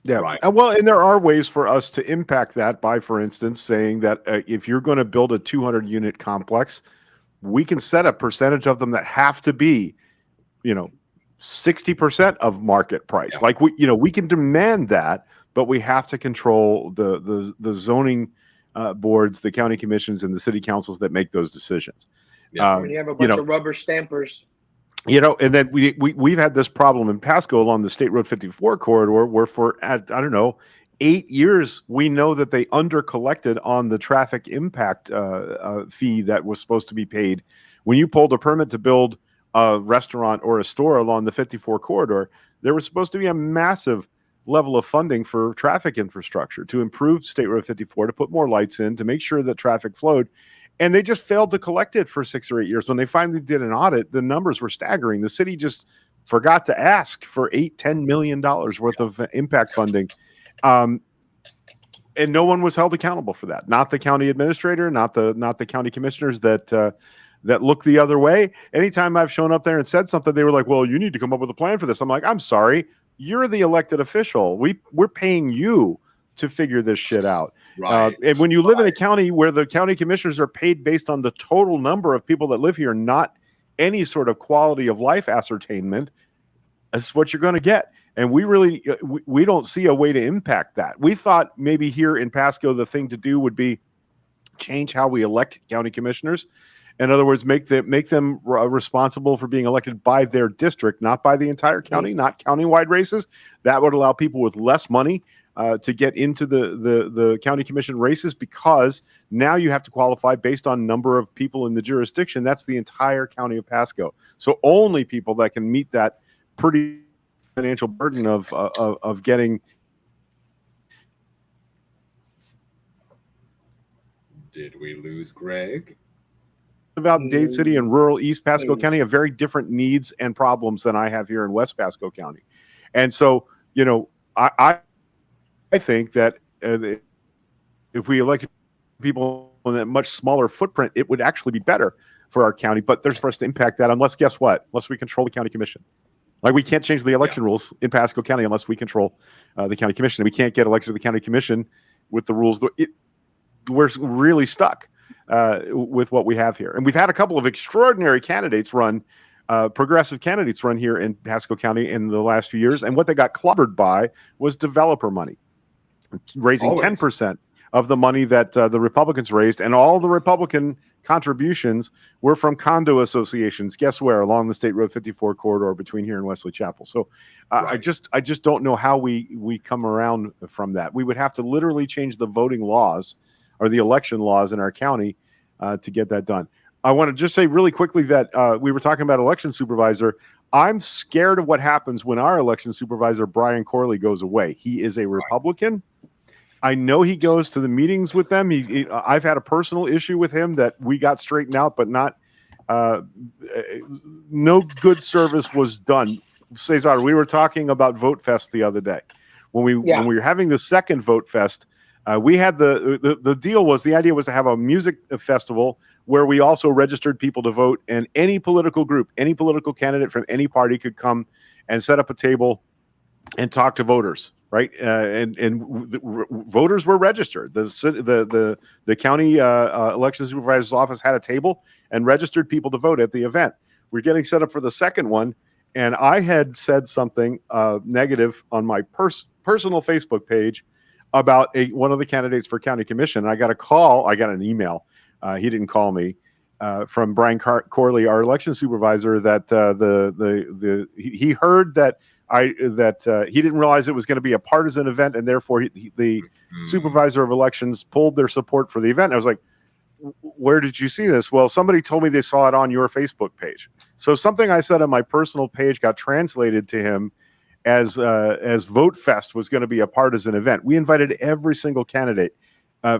Yeah. Right. Well, and there are ways for us to impact that by, for instance, saying that if you're going to build a 200-unit complex, we can set a percentage of them that have to be, 60% of market price. Yeah. Like we can demand that, but we have to control the zoning boards, the county commissions, and the city councils that make those decisions. Yeah. When you have a bunch of rubber stampers. And then we've had this problem in Pasco along the State Road 54 corridor where for, 8 years, we know that they under-collected on the traffic impact fee that was supposed to be paid. When you pulled a permit to build a restaurant or a store along the 54 corridor, there was supposed to be a massive level of funding for traffic infrastructure to improve State Road 54, to put more lights in, to make sure that traffic flowed. And they just failed to collect it for 6 or 8 years. When they finally did an audit, the numbers were staggering. The city just forgot to ask for $10 million worth of impact funding. And no one was held accountable for that. Not the county administrator, not the county commissioners that look the other way. Anytime I've shown up there and said something, they were like, well, you need to come up with a plan for this. I'm like, I'm sorry. You're the elected official. We're paying you to figure this shit out. Right. And when you live in a county where the county commissioners are paid based on the total number of people that live here, not any sort of quality of life ascertainment, that's what you're going to get. And we don't see a way to impact that. We thought maybe here in Pasco, the thing to do would be change how we elect county commissioners. In other words, make them responsible for being elected by their district, not by the entire county, not countywide races. That would allow people with less money to get into the county commission races, because now you have to qualify based on number of people in the jurisdiction. That's the entire county of Pasco. So only people that can meet that pretty financial burden of getting. Did we lose Greg? out in Dade City and rural East Pasco Please. County have very different needs and problems than I have here in West Pasco County. And so, you know, I think that if we elected people in a much smaller footprint, it would actually be better for our county. But there's for us to impact that unless, guess what? Unless we control the county commission. Like, we can't change the election rules in Pasco County unless we control the county commission. We can't get elected to the county commission with the rules. We're really stuck with what we have here. And we've had a couple of extraordinary candidates run, progressive candidates run here in Pasco County in the last few years. And what they got clobbered by was developer money, raising 10% of the money that the Republicans raised. And all the Republican contributions were from condo associations. Guess where? Along the State Road 54 corridor between here and Wesley Chapel. So I just don't know how we come around from that. We would have to literally change the voting laws or the election laws in our county to get that done. I want to just say really quickly that we were talking about election supervisor. I'm scared of what happens when our election supervisor, Brian Corley, goes away. He is a Republican. I know he goes to the meetings with them. I've had a personal issue with him that we got straightened out, but no good service was done. Cesar, we were talking about Vote Fest the other day. When we were having the second Vote Fest, we had the deal was, the idea was to have a music festival where we also registered people to vote, and any political group, any political candidate from any party could come and set up a table and talk to voters. Right, and voters were registered. The county election supervisor's office had a table and registered people to vote at the event. We're getting set up for the second one, and I had said something negative on my personal Facebook page about one of the candidates for county commission. I got an email. He didn't call me. From Brian Corley, our election supervisor, that he heard that he didn't realize it was going to be a partisan event, and therefore the supervisor of elections pulled their support for the event. I was like, where did you see this? Well, somebody told me they saw it on your Facebook page. So something I said on my personal page got translated to him as Vote Fest was going to be a partisan event. We invited every single candidate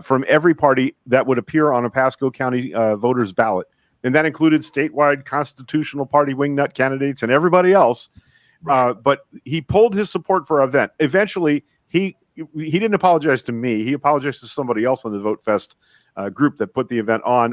from every party that would appear on a Pasco County voters ballot. And that included statewide Constitutional Party wingnut candidates and everybody else. But he pulled his support for our event. Eventually, he didn't apologize to me. He apologized to somebody else on the Vote Fest group that put the event on.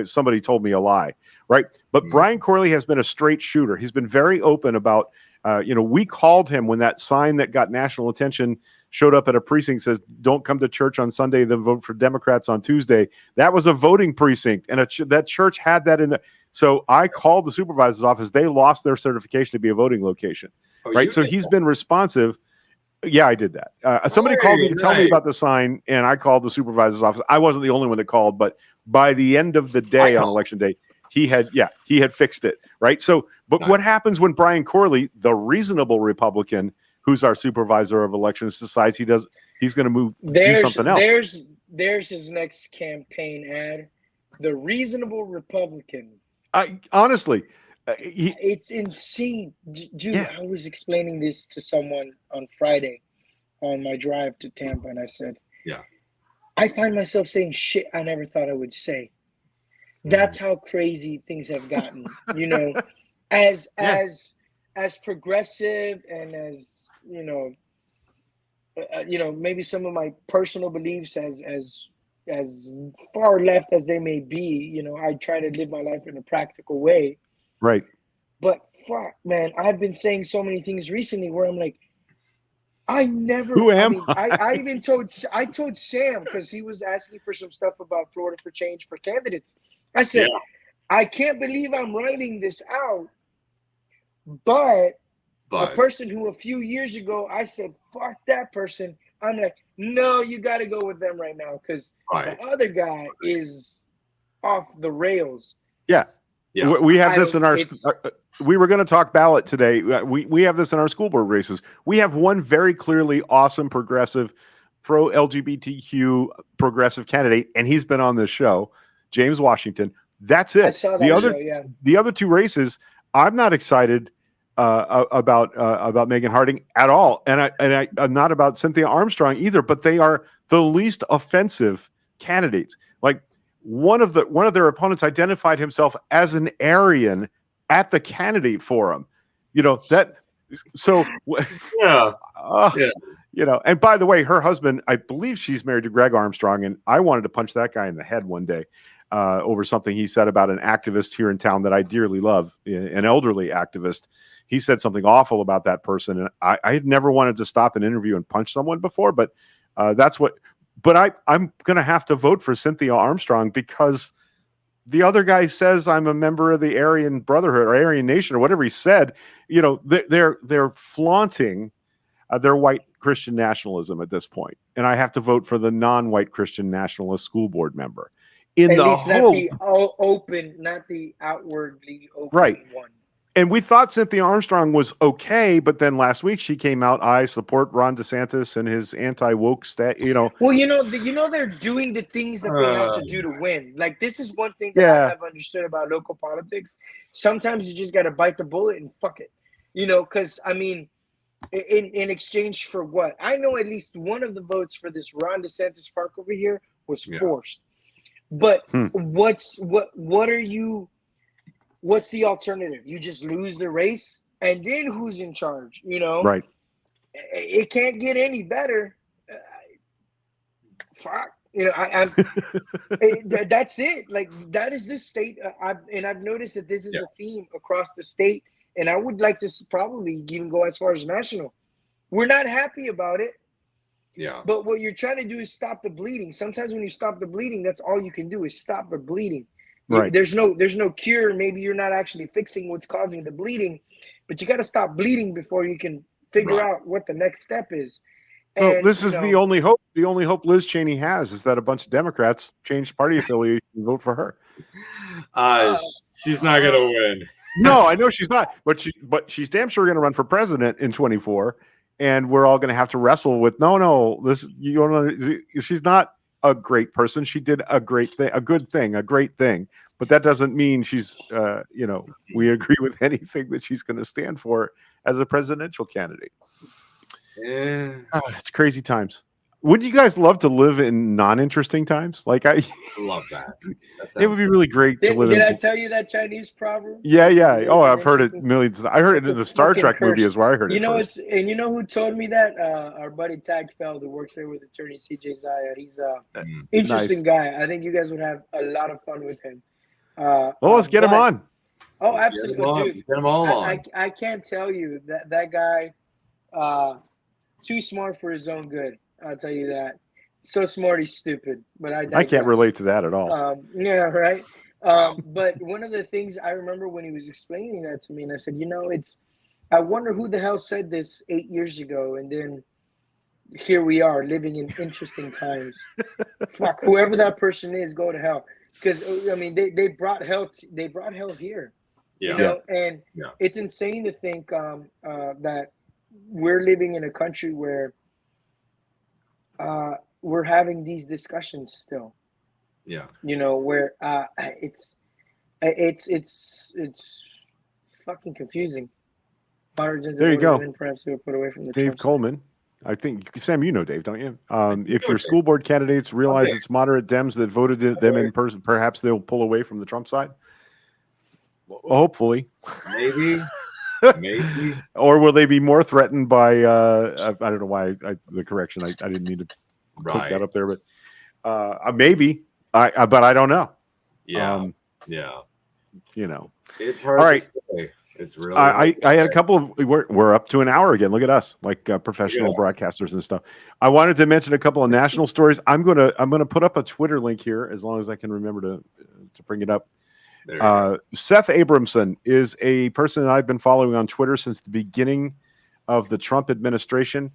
Somebody told me a lie, right? But Brian Corley has been a straight shooter. He's been very open about, we called him when that sign that got national attention showed up at a precinct, says, "Don't come to church on Sunday, then vote for Democrats on Tuesday." That was a voting precinct, and that church had that in there. So I called the supervisor's office. They lost their certification to be a voting location, right? So he's been responsive. Yeah, I did that. Somebody called me to tell me about the sign, and I called the supervisor's office. I wasn't the only one that called, but by the end of the day on election day, he had fixed it, right? So, but what happens when Brian Corley, the reasonable Republican, who's our supervisor of elections, decides he's going to do something else? There's his next campaign ad. The reasonable Republican. Honestly, it's insane, dude. I was explaining this to someone on Friday on my drive to Tampa, and I said, I find myself saying shit I never thought I would say. That's how crazy things have gotten. As progressive and as maybe some of my personal beliefs as far left as they may be, I try to live my life in a practical way. Right. But fuck, man, I've been saying so many things recently where I'm like, I told Sam, because he was asking for some stuff about Florida for Change for candidates. I said, I can't believe I'm writing this out, but a person who a few years ago I said, fuck that person, I'm like, no, you got to go with them right now because the other guy is off the rails. Yeah. We have this in our. We were going to talk ballot today. We have this in our school board races. We have one very clearly awesome progressive, pro LGBTQ progressive candidate, and he's been on this show, James Washington. That's it. I saw that the other two races, I'm not excited about Megan Harding at all, and I'm not about Cynthia Armstrong either. But they are the least offensive candidates. Like one of their opponents identified himself as an Aryan at the candidate forum. You know that. So Yeah. Yeah. You know, and by the way, her husband, I believe she's married to Greg Armstrong, and I wanted to punch that guy in the head one day over something he said about an activist here in town that I dearly love, an elderly activist. He said something awful about that person, and I had never wanted to stop an interview and punch someone before, but that's what. But I'm going to have to vote for Cynthia Armstrong because the other guy says I'm a member of the Aryan Brotherhood or Aryan Nation or whatever he said. You know, they're flaunting their white Christian nationalism at this point, and I have to vote for the non-white Christian nationalist school board member. At least not the open, not the outwardly open one. And we thought Cynthia Armstrong was okay, but then last week she came out, I support Ron DeSantis and his anti-woke stat, you know. Well, you know, they're doing the things that they have to do to win. Like, this is one thing that I have understood about local politics. Sometimes you just got to bite the bullet and fuck it. You know, because, I mean, in exchange for what? I know at least one of the votes for this Ron DeSantis park over here was forced. But what's the alternative? You just lose the race, and then who's in charge? You know, right? It can't get any better. Fuck, you know, that's it. Like, that is the state. I've noticed that this is a theme across the state, and I would like to probably even go as far as national. We're not happy about it. Yeah. But what you're trying to do is stop the bleeding. Sometimes when you stop the bleeding, that's all you can do is stop the bleeding. Right. There's no cure. Maybe you're not actually fixing what's causing the bleeding, but you got to stop bleeding before you can figure out what the next step is. And, well, this is the only hope. The only hope Liz Cheney has is that a bunch of Democrats change party affiliation and vote for her. She's not going to win. No, I know she's not, but she's damn sure going to run for president in 2024, and we're all going to have to wrestle with she's not a great person. She did a great thing, a good thing, a great thing, but that doesn't mean she's we agree with anything that she's going to stand for as a presidential candidate. Yeah, it's crazy times. Wouldn't you guys love to live in non-interesting times? Like, I love that. It would be really great to live in. Did I tell you that Chinese proverb? Yeah. Oh, I've heard it millions. I heard it in the Star Trek movie is where I heard it. You know, first. And you know who told me that? Our buddy Tagfeld, who works there with attorney CJ Zaya. He's a interesting guy. I think you guys would have a lot of fun with him. Let's get him on. Oh, absolutely, dude. Get them all on. I can't tell you that guy. Too smart for his own good. I'll tell you that. So smart, he's stupid. But I can't relate to that at all. Yeah, right. But one of the things I remember when he was explaining that to me, and I said, I wonder who the hell said this 8 years ago, and then here we are living in interesting times. Fuck, whoever that person is, go to hell. Because I mean, they brought hell. They brought hell here. Yeah. You know, and it's insane to think that we're living in a country where we're having these discussions still. Yeah. You know, where it's fucking confusing. There you go. Perhaps they were put away from the Dave Trump Coleman. I think, Sam, you know Dave, don't you? If your school board candidates realize it's moderate Dems that voted them in person, perhaps they'll pull away from the Trump side. Well, hopefully. Maybe. Or will they be more threatened by I don't know why the correction I didn't mean to put that up there, but maybe but I don't know. Yeah. You know, it's hard to say. It's really I had a couple of we're up to an hour again. Look at us, like professional broadcasters and stuff. I wanted to mention a couple of national stories. I'm gonna put up a Twitter link here as long as I can remember to bring it up. Seth Abramson is a person that I've been following on Twitter since the beginning of the Trump administration.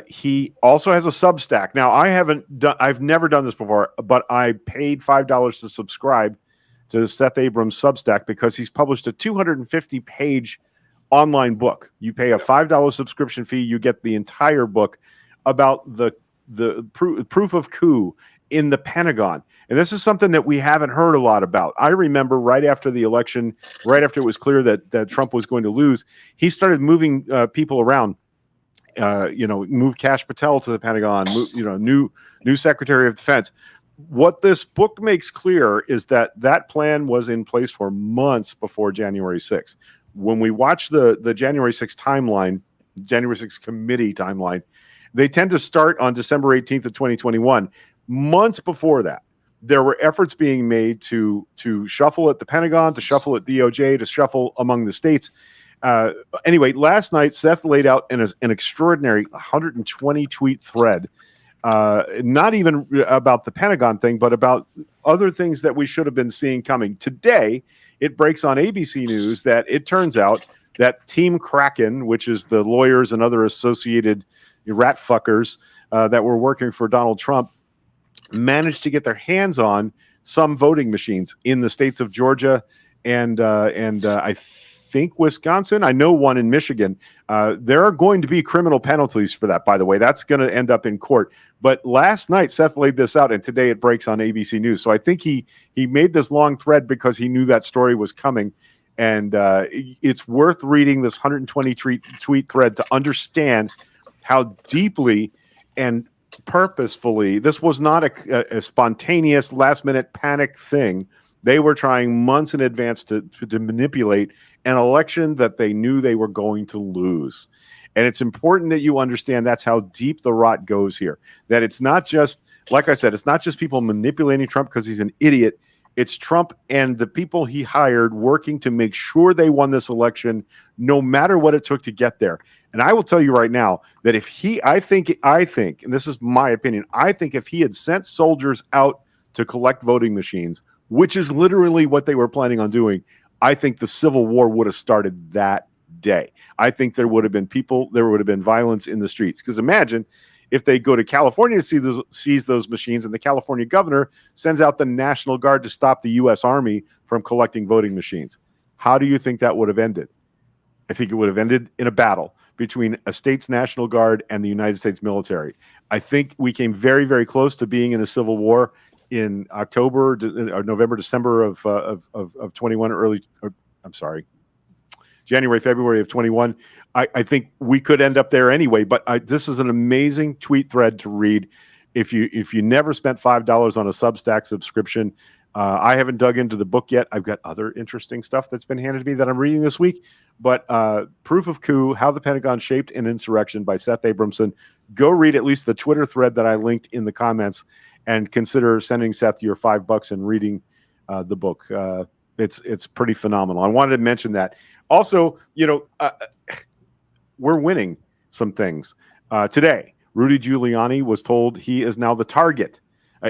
He also has a Substack. Now, I've never done this before, but I paid $5 to subscribe to Seth Abrams' Substack because he's published a 250-page online book. You pay a $5 subscription fee, you get the entire book about the proof of coup in the Pentagon. And this is something that we haven't heard a lot about. I remember right after the election, right after it was clear that Trump was going to lose, he started moving people around. Moved Kash Patel to the Pentagon, new Secretary of Defense. what this book makes clear is that that plan was in place for months before January 6th. When we watch the January 6th timeline, January 6th committee timeline, they tend to start on December 18th of 2021. Months before that, there were efforts being made to shuffle at the Pentagon, to shuffle at DOJ, to shuffle among the states. Anyway, last night, Seth laid out an extraordinary 120 tweet thread, not even about the Pentagon thing, but about other things that we should have been seeing coming. Today, it breaks on ABC News that it turns out that Team Kraken, which is the lawyers and other associated rat fuckers that were working for Donald Trump, managed to get their hands on some voting machines in the states of Georgia and I think Wisconsin. I know one in Michigan. There are going to be criminal penalties for that, by the way. That's going to end up in court. But last night, Seth laid this out, and today it breaks on ABC News. So I think he made this long thread because he knew that story was coming. And it's worth reading this 120 tweet thread to understand how deeply and purposefully this was not a spontaneous last-minute panic thing. They were trying months in advance to manipulate an election that they knew they were going to lose. And it's important that you understand that's how deep the rot goes here. That it's not just, like I said, it's not just people manipulating Trump because he's an idiot. It's Trump and the people he hired working to make sure they won this election, no matter what it took to get there. And I will tell you right now that if I think, and this is my opinion, I think if he had sent soldiers out to collect voting machines, which is literally what they were planning on doing, I think the Civil War would have started that day. I think there would have been violence in the streets. Because imagine if they go to California to seize those machines and the California governor sends out the National Guard to stop the U.S. Army from collecting voting machines. How do you think that would have ended? I think it would have ended in a battle between a state's National Guard and the United States military. I think we came very, very close to being in a civil war in October or November, December of 21, January, February of 21. I think we could end up there anyway, but this is an amazing tweet thread to read. If you never spent $5 on a Substack subscription, I haven't dug into the book yet. I've got other interesting stuff that's been handed to me that I'm reading this week. But Proof of Coup, How the Pentagon Shaped an Insurrection by Seth Abramson. Go read at least the Twitter thread that I linked in the comments and consider sending Seth your $5 and reading the book. It's pretty phenomenal. I wanted to mention that. Also, we're winning some things. Today, Rudy Giuliani was told he is now the target,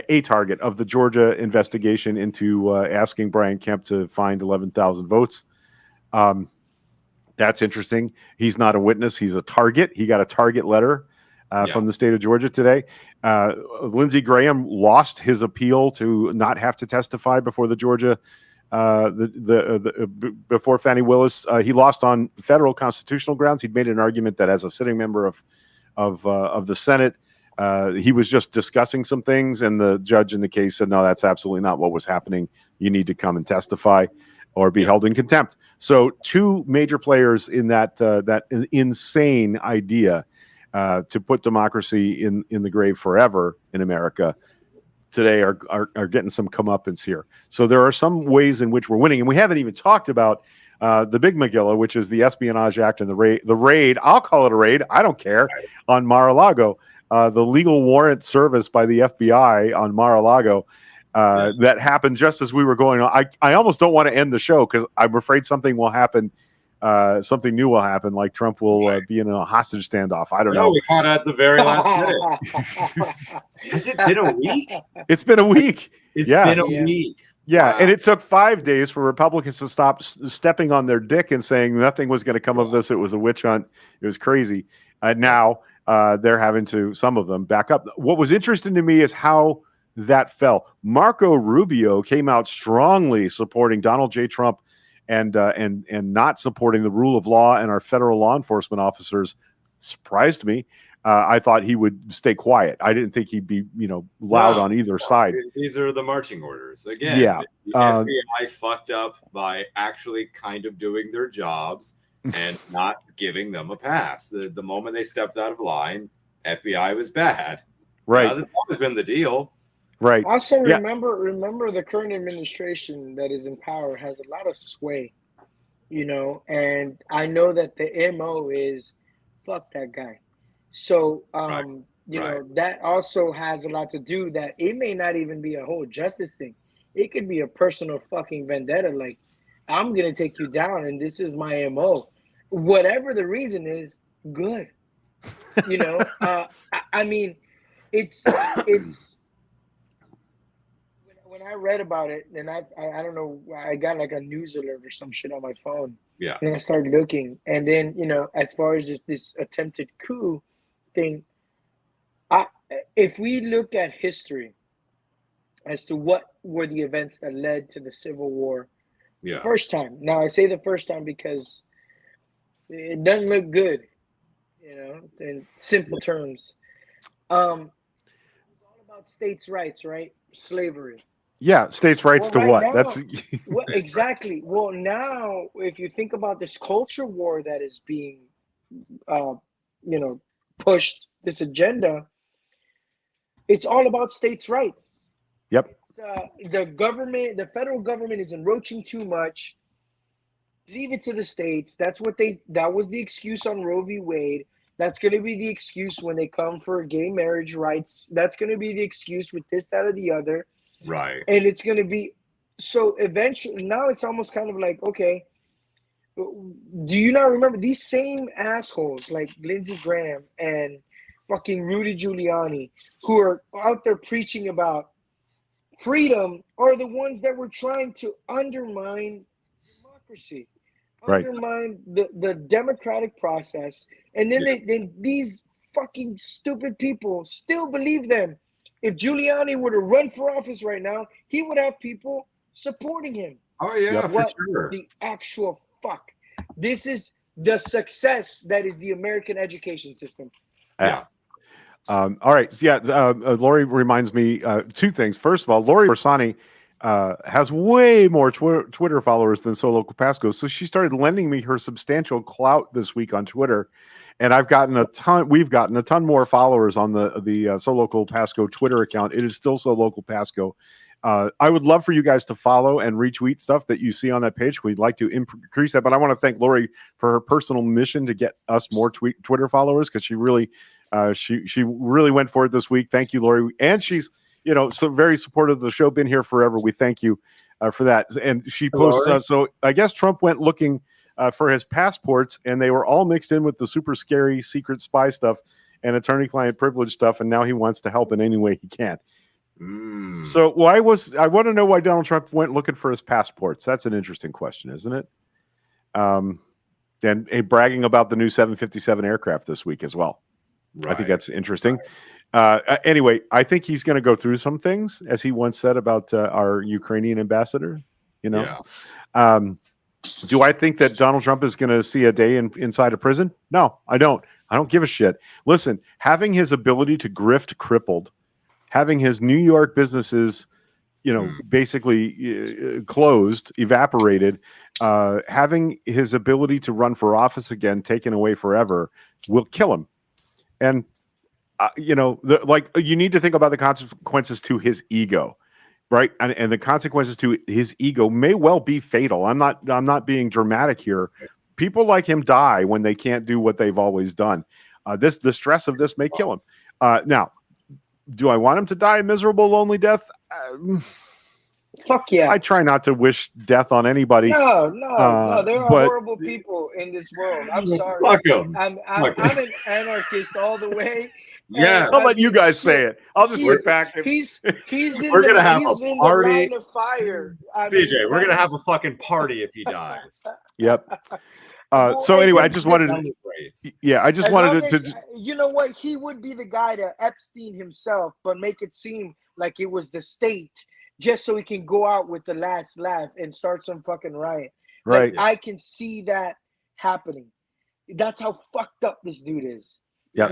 a target of the Georgia investigation into asking Brian Kemp to find 11,000 votes. That's interesting. He's not a witness. He's a target. He got a target letter from the state of Georgia today. Lindsey Graham lost his appeal to not have to testify before the Georgia before Fani Willis. He lost on federal constitutional grounds. He'd made an argument that as a sitting member of the Senate, he was just discussing some things, and the judge in the case said, no, that's absolutely not what was happening. You need to come and testify or be held in contempt. So two major players in that insane idea to put democracy in the grave forever in America today are getting some comeuppance here. So there are some ways in which we're winning, and we haven't even talked about the big Megillah, which is the Espionage Act and the raid. I'll call it a raid. I don't care. On Mar-a-Lago, the legal warrant service by the FBI on Mar-a-Lago that happened just as we were going on. I almost don't want to end the show because I'm afraid something will happen. Something new will happen, like Trump will be in a hostage standoff. I don't know. We caught at the very last minute. Has it been a week? It's been a week. It's been a week. Yeah, wow. And it took 5 days for Republicans to stop stepping on their dick and saying nothing was going to come of this. It was a witch hunt. It was crazy. Now they're having to, some of them, back up. What was interesting to me is how that fell. Marco Rubio came out strongly supporting Donald J. Trump and not supporting the rule of law and our federal law enforcement officers. Surprised me. I thought he would stay quiet. I didn't think he'd be, loud on either side. These are the marching orders. Again, the FBI fucked up by actually kind of doing their jobs and not giving them a pass. The moment they stepped out of line, FBI was bad. Right. That's always been the deal. Right. Also, remember the current administration that is in power has a lot of sway, and I know that the MO is fuck that guy. So, that also has a lot to do that it may not even be a whole justice thing. It could be a personal fucking vendetta. Like, I'm going to take you down and this is my MO. Whatever the reason is, good. I mean, it's when I read about it, and I don't know, I got like a news alert or some shit on my phone. Yeah. And I started looking, and then as far as just this attempted coup thing, if we look at history as to what were the events that led to the Civil War, the first time. Now I say the first time because it doesn't look good, in simple terms. It's all about states' rights, right? Slavery. Yeah, states' rights to right what? Now, That's exactly. Well, now if you think about this culture war that is being, pushed, this agenda, it's all about states' rights. Yep. The federal government is encroaching too much. Leave it to the states. That was the excuse on Roe v. Wade. That's going to be the excuse when they come for gay marriage rights. That's going to be the excuse with this, that, or the other. Right. And it's going to be, so eventually, now it's almost kind of like, okay, do you not remember these same assholes like Lindsey Graham and fucking Rudy Giuliani who are out there preaching about freedom are the ones that were trying to undermine democracy, undermine the democratic process. And then these fucking stupid people still believe them. If Giuliani were to run for office right now, he would have people supporting him. Oh, yeah, for sure. The actual fuck? This is the success that is the American education system. Yeah. All right. Yeah. Lori reminds me two things. First of all, Lori Bersani has way more Twitter followers than Solo Pasco. So she started lending me her substantial clout this week on Twitter. And we've gotten a ton more followers on the So Local Pasco Twitter account. It is still So Local Pasco. I would love for you guys to follow and retweet stuff that you see on that page. We'd like to increase that. But I want to thank Lori for her personal mission to get us more Twitter followers, because she really went for it this week. Thank you, Lori. And she's so very supportive of the show. Been here forever. We thank you for that. And she posts. So I guess Trump went looking for his passports, and they were all mixed in with the super scary secret spy stuff and attorney-client privilege stuff, and now he wants to help in any way he can. So I want to know why Donald Trump went looking for his passports. That's an interesting question, isn't it? And bragging about the new 757 aircraft this week as well. Right. I think that's interesting. Anyway, I think he's going to go through some things, as he once said about our Ukrainian ambassador. Do I think that Donald Trump is going to see a day inside a prison? No, I don't. I don't give a shit. Listen, having his ability to grift crippled, having his New York businesses, basically closed, evaporated, having his ability to run for office again taken away forever will kill him. And, you need to think about the consequences to his ego. Right. And the consequences to his ego may well be fatal. I'm not being dramatic here. People like him die when they can't do what they've always done. The stress of this may kill him. Now, do I want him to die a miserable, lonely death? Fuck yeah. I try not to wish death on anybody. No. There are horrible people in this world. I'm sorry. Fuck him. I'm an anarchist all the way. Yeah, I'll let you guys say it. I'll just sit back. He's in we're gonna have a party. In the line of fire. CJ, we're gonna have a fucking party if he dies. Yep. So anyway, I just wanted to. Yeah, I just wanted to. You know what? He would be the guy to Epstein himself, but make it seem like it was the state, just so he can go out with the last laugh and start some fucking riot. Right. Like, I can see that happening. That's how fucked up this dude is. Yeah.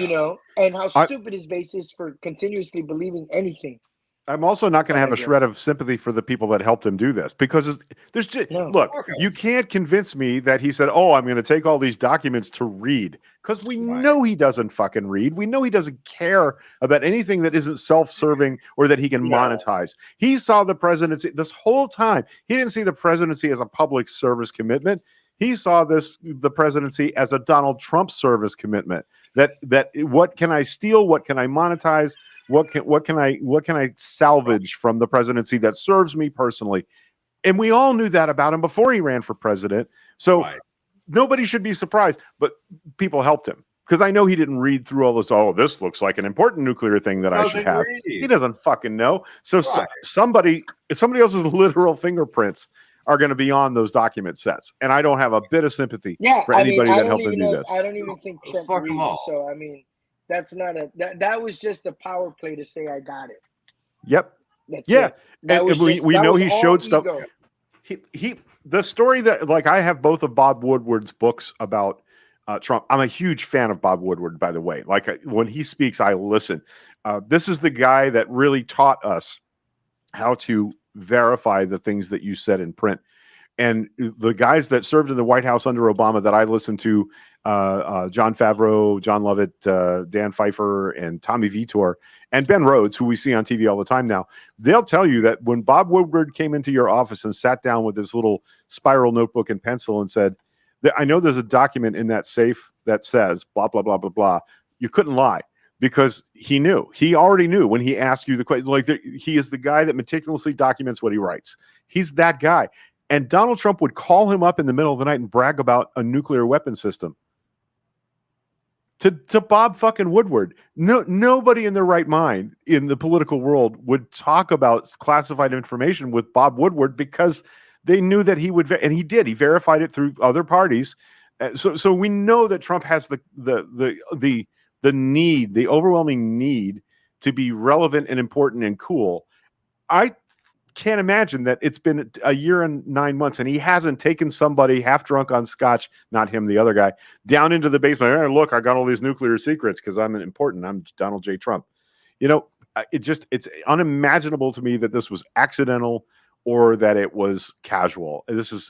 And how stupid his base is for continuously believing anything. I'm also not going to have a shred of sympathy for the people that helped him do this, because there's just look, you can't convince me that he said, "Oh, I'm going to take all these documents to read," because we know he doesn't fucking read. We know he doesn't care about anything that isn't self-serving or that he can monetize. He saw the presidency this whole time. He didn't see the presidency as a public service commitment. He saw the presidency as a Donald Trump service commitment. That what can I steal? What can I monetize? What can I salvage from the presidency that serves me personally? And we all knew that about him before he ran for president. So nobody should be surprised. But people helped him, because I know he didn't read through all this. Oh, this looks like an important nuclear thing that I should have. He doesn't fucking know. So somebody else's literal fingerprints are going to be on those document sets, and I don't have a bit of sympathy for anybody that helped him do this. I don't even think Trump reads. So I mean, that's not that was just a power play to say I got it. Yep. And we know he showed stuff. The story that, like, I have both of Bob Woodward's books about Trump. I'm a huge fan of Bob Woodward, by the way. Like, when he speaks, I listen. This is the guy that really taught us how to verify the things that you said in print. And the guys that served in the White House under Obama that I listened to, John Favreau, John Lovett, Dan Pfeiffer, and Tommy Vitor, and Ben Rhodes, who we see on TV all the time now, they'll tell you that when Bob Woodward came into your office and sat down with his little spiral notebook and pencil and said, "I know there's a document in that safe that says blah, blah, blah, blah, blah," you couldn't lie, because he knew. He already knew when he asked you the question. Like, he is the guy that meticulously documents what he writes. He's that guy. And Donald Trump would call him up in the middle of the night and brag about a nuclear weapon system to Bob fucking Woodward. Nobody in their right mind in the political world would talk about classified information with Bob Woodward, because they knew that he would, and he did. He verified it through other parties. So we know that Trump has the need, the overwhelming need to be relevant and important and cool. I can't imagine that it's been a year and 9 months and he hasn't taken somebody half drunk on scotch, not him, the other guy, down into the basement. Hey, look, I got all these nuclear secrets because I'm important. I'm Donald J. Trump. You know, it's unimaginable to me that this was accidental or that it was casual. This is,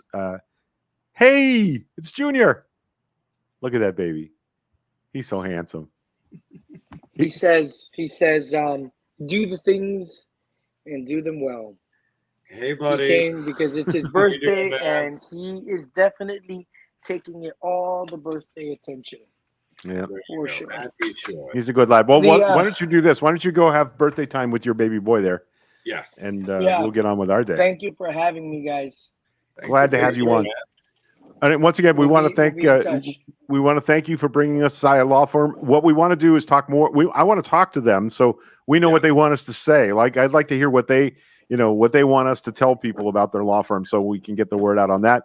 hey, it's Junior. Look at that baby. He's so handsome. He says, do the things and do them well. Hey, buddy. He came because it's his birthday, and he is definitely taking it all the birthday attention. Yeah, for sure. He's a good lad. Well, why don't you do this? Why don't you go have birthday time with your baby boy there? Yes. And we'll get on with our day. Thank you for having me, guys. Glad to have you on. And once again, we want to thank you for bringing us Saya Law Firm. What we want to do is talk more. I want to talk to them so we know what they want us to say. Like, I'd like to hear what they want us to tell people about their law firm, so we can get the word out on that.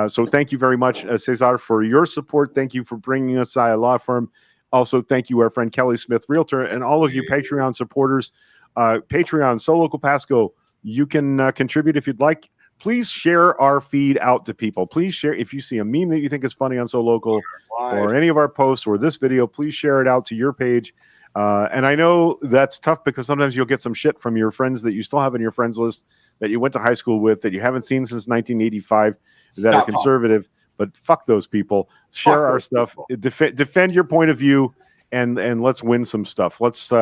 So thank you very much, Cesar, for your support. Thank you for bringing us Saya Law Firm. Also, thank you, our friend Kelly Smith, Realtor, and all of you Patreon supporters. Patreon, So Local Pasco, you can contribute if you'd like. Please share our feed out to people. Please share if you see a meme that you think is funny on So Local or any of our posts or this video. Please share it out to your page. And I know that's tough because sometimes you'll get some shit from your friends that you still have in your friends list that you went to high school with, that you haven't seen since 1985, that are conservative. But fuck those people. Share our stuff. Defend your point of view, and let's win some stuff. Let's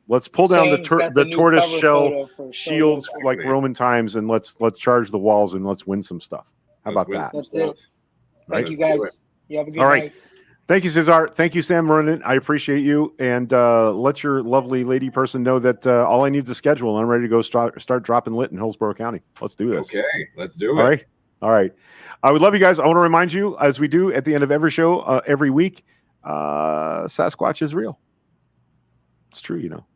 let's pull down the tortoise shell shields like Roman times, and let's charge the walls and let's win some stuff. How about that? That's it. Thank you, guys. You have a good night. Night. Thank you, Cesar. Thank you, Sam Vernon. I appreciate you. And let your lovely lady person know that all I need is a schedule. I'm ready to go start dropping lit in Hillsborough County. Let's do this. Okay, let's do it. All right. I would love you guys. I want to remind you, as we do at the end of every show, every week, Sasquatch is real. It's true,